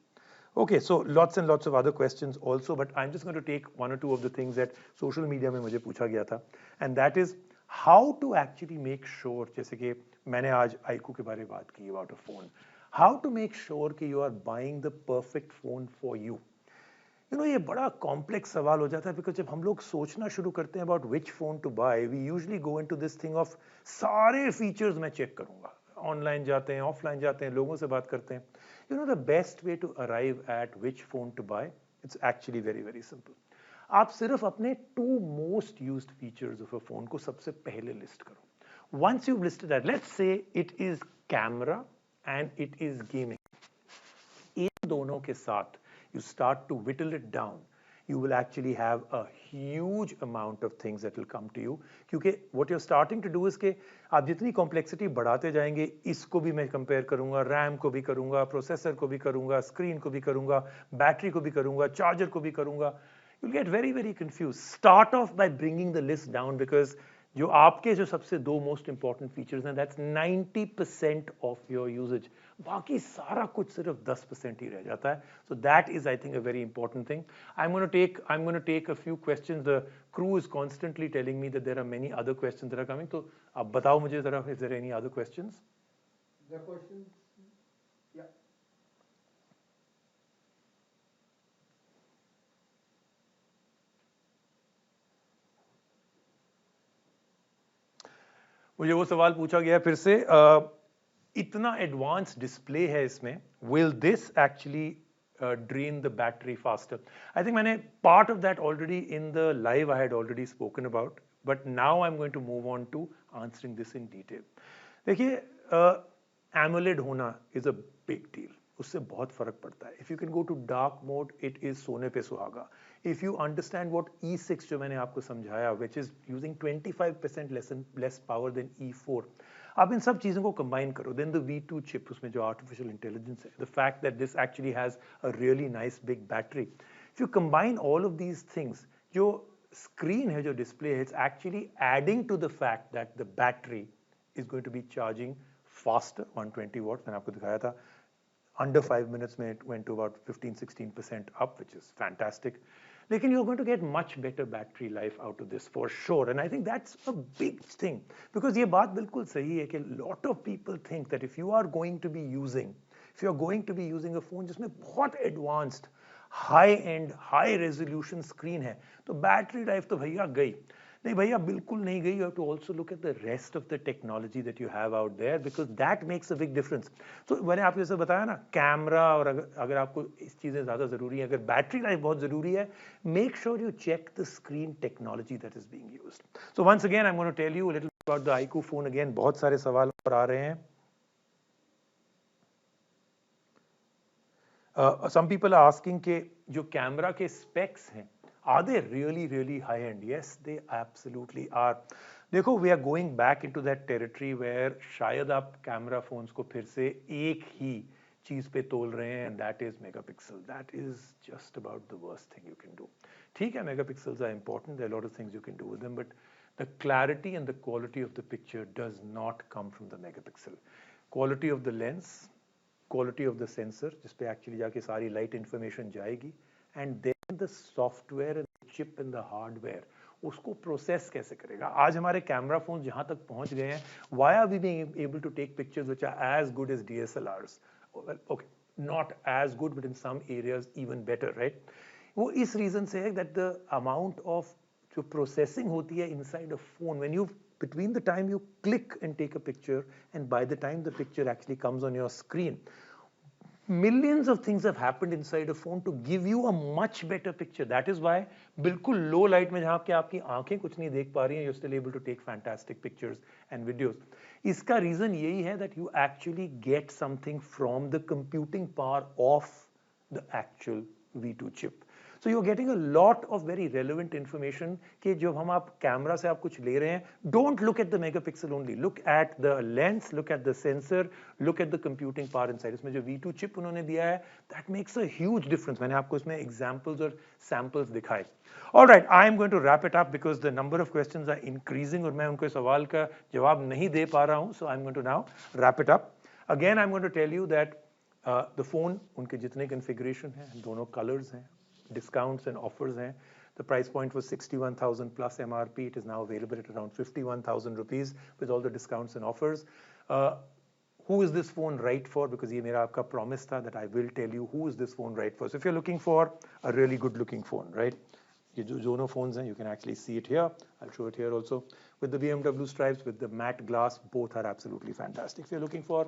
Okay, so lots and lots of other questions also, but I'm just going to take one or two of the things that social media में मुझे पूछा गया था, and that is how to actually make sure, जैसे कि मैंने आज iQOO के बारे में बात की about a phone, how to make sure कि you are buying the perfect phone for you. You know, ये बड़ा कॉम्प्लेक्स सवाल हो जाता है, बिकॉज जब हम लोग सोचना शुरू करते हैं about which phone to buy, we usually go into this thing of सारे फीचर्स मैं चेक करूंगा, ऑनलाइन जाते हैं, ऑफलाइन जाते हैं, लोगों से बात करते हैं. You know the best way to arrive at which phone to buy, it's actually very very simple. आप सिर्फ अपने 2 most used features of a phone को सबसे पहले लिस्ट करो. Once you've listed that, let's say it is camera and it is gaming. इन दोनों के साथ you start to whittle it down, you will actually have a huge amount of things that will come to you. क्योंकि what you're starting to do is कि आप जितनी complexity बढ़ाते जाएंगे, इसको भी मैं compare करूंगा, RAM को भी करूंगा, processor को भी करूंगा, screen को भी करूंगा, battery को भी करूंगा, charger को भी करूंगा. You'll get very very confused. Start off by bringing the list down, because जो आपके जो सबसे 2 मोस्ट इंपॉर्टेंट फीचर्स हैं, दैट्स 90% ऑफ योर यूजेज. बाकी सारा कुछ सिर्फ 10% ही रह जाता है. So that is I think a very important thing. I'm going to take a few questions. The crew is constantly telling me that there are many other questions that are coming. तो अब बताओ मुझे जरा, is there any other questions? The questions, yeah. मुझे वो सवाल पूछा गया फिर से, इतना एडवांस डिस्प्ले है इसमें, will this actually drain the battery faster? I think मैंने part of that already in the live I had already spoken about, but now I'm going to move on to answering this in detail. देखिए AMOLED होना is a big deal. उससे बहुत फर्क पड़ता है. If you can go to dark mode, it is सोने पे सुहागा. If you understand what E6 जो मैंने आपको समझाया, which is using 25% less power than E4, आप इन सब चीज़ों को combine करो, then the V2 chip उसमें जो artificial intelligence है, the fact that this actually has a really nice big battery, if you combine all of these things, जो screen है, जो display है, it's actually adding to the fact that the battery is going to be charging faster, 120 watts मैंने आपको दिखाया था. Under 5 minutes में it went to about 15-16% up, which is fantastic. लेकिन you're going to get much better battery life out of this for sure, and I think that's a big thing, because ये बात बिल्कुल सही है कि lot of people think that if you are going to be using a phone जिसमें बहुत advanced, high end, high resolution screen है, तो battery life तो भैया गई. नहीं भैया, बिल्कुल नहीं गई. You have to also look at the rest of the technology that you have out there, because that makes a big difference. So मैंने आपको जैसे बताया ना, कैमरा, और अगर आपको इस चीज़ें ज़्यादा ज़रूरी है, अगर बैटरी लाइफ बहुत ज़रूरी है, make sure you check the screen technology that is being used. So once again, I'm going to tell you a little bit about the iQOO phone again. बहुत सारे सवाल और आ रहे हैं. Some people are asking कि जो camera के specs हैं, are they really really high end? Yes, they absolutely are. देखो, we are going back into that territory where शायद आप कैमरा फोन्स को फिर से एक ही चीज पे तोल रहे हैं, and that is megapixel. That is just about the worst thing you can do. ठीक है, megapixels are important, there are a lot of things you can do with them, but the clarity and the quality of the picture does not come from the megapixel. Quality of the lens, quality of the sensor, जिस पे actually जाके सारी light information जाएगी, and then the software and the chip and the hardware, उसको process कैसे करेगा. आज हमारे कैमरा फोन जहां तक पहुंच गए हैं, why are we being able to take pictures which are as good as DSLRs? Well, okay, not as good, but in some areas even better, right? वो इस रीजन से है that the amount of जो processing होती है inside a phone, when you between the time you click and take a picture and by the time the picture actually comes on your screen, Millions of things have happened inside a phone to give you a much better picture. That is why बिल्कुल low light में जहाँ के आपकी आंखें कुछ नहीं देख पा रही हैं, you're still able to take fantastic pictures and videos. इसका reason यही है that you actually get something from the computing power of the actual V2 chip. So you're getting a lot of very relevant information कि जब हम आप camera से आप कुछ ले रहे हैं, don't look at the megapixel only. Look at the lens, look at the sensor, look at the computing power inside. इसमें जो V2 chip उन्होंने दिया है, that makes a huge difference. मैंने आपको इसमें examples और samples दिखाए. All right, I am going to wrap it up because the number of questions are increasing और मैं उनको सवाल का जवाब नहीं दे पा रहा हूँ. So I'm going to now wrap it up. Again, I'm going to tell you that the phone उनके जितने configuration हैं, दोनों colors हैं, discounts and offers hain. The price point was 61,000 plus MRP. It is now available at around 51,000 rupees with all the discounts and offers. Who is this phone right for? Because ye mera aapka promise tha that I will tell you who is this phone right for. So if you're looking for a really good looking phone, right? Ye jo Zono phones hain, you can actually see it here. I'll show it here also. With the BMW stripes, with the matte glass, both are absolutely fantastic. If you're looking for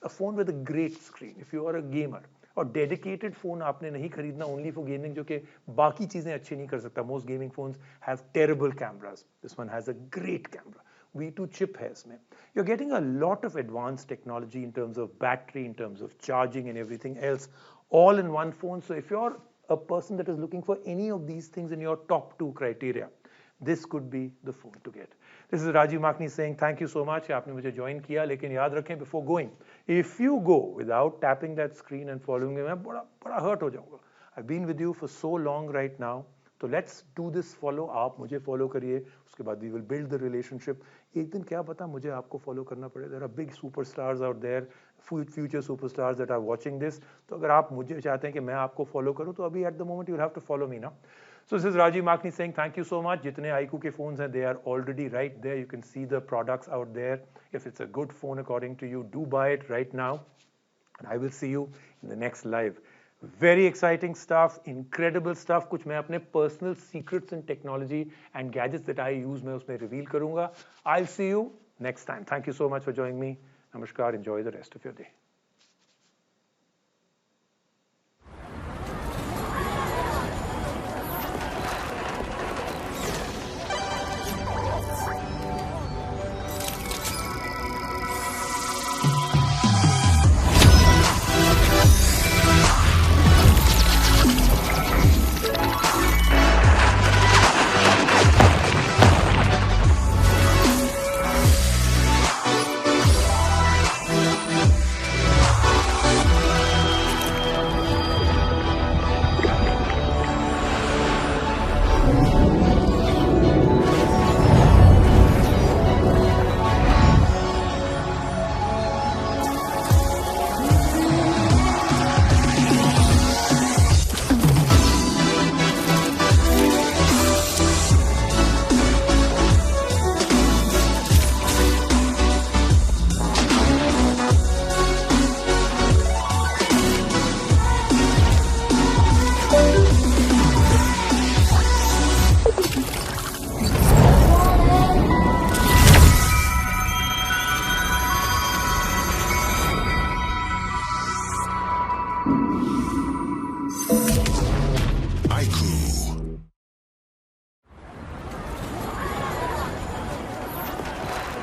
a phone with a great screen, if you are a gamer, और dedicated phone आपने नहीं खरीदना only for gaming जो कि बाकी चीजें अच्छी नहीं कर सकता. Most gaming phones have terrible cameras. This one has a great camera. V2 chip है इसमें. You're getting a lot of advanced technology in terms of battery, in terms of charging and everything else, all in one phone. So if you're a person that is looking for any of these things in your top 2 criteria, this could be the phone to get. This is Rajiv Makhni saying thank you so much कि आपने मुझे join किया. लेकिन याद रखें before going, if you go without tapping that screen and following me, मैं बड़ा hurt हो जाऊँगा. I've been with you for so long right now. So let's do this follow. आप मुझे follow करिए. उसके बाद we will build the relationship. एक दिन क्या पता मुझे आपको follow करना पड़े. There are big superstars out there, future superstars that are watching this. तो अगर आप मुझे चाहते हैं कि मैं आपको follow करूँ तो अभी at the moment you'll have to follow me ना. So this is Rajiv Makhni saying thank you so much. जितने iQOO के phones हैं, they are already right there. You can see the products out there. If it's a good phone according to you, do buy it right now. And I will see you in the next live. Very exciting stuff, incredible stuff. कुछ मैं अपने personal secrets in technology and gadgets that I use मैं उसमें reveal करूँगा. I'll see you next time. Thank you so much for joining me. Namaskar. Enjoy the rest of your day.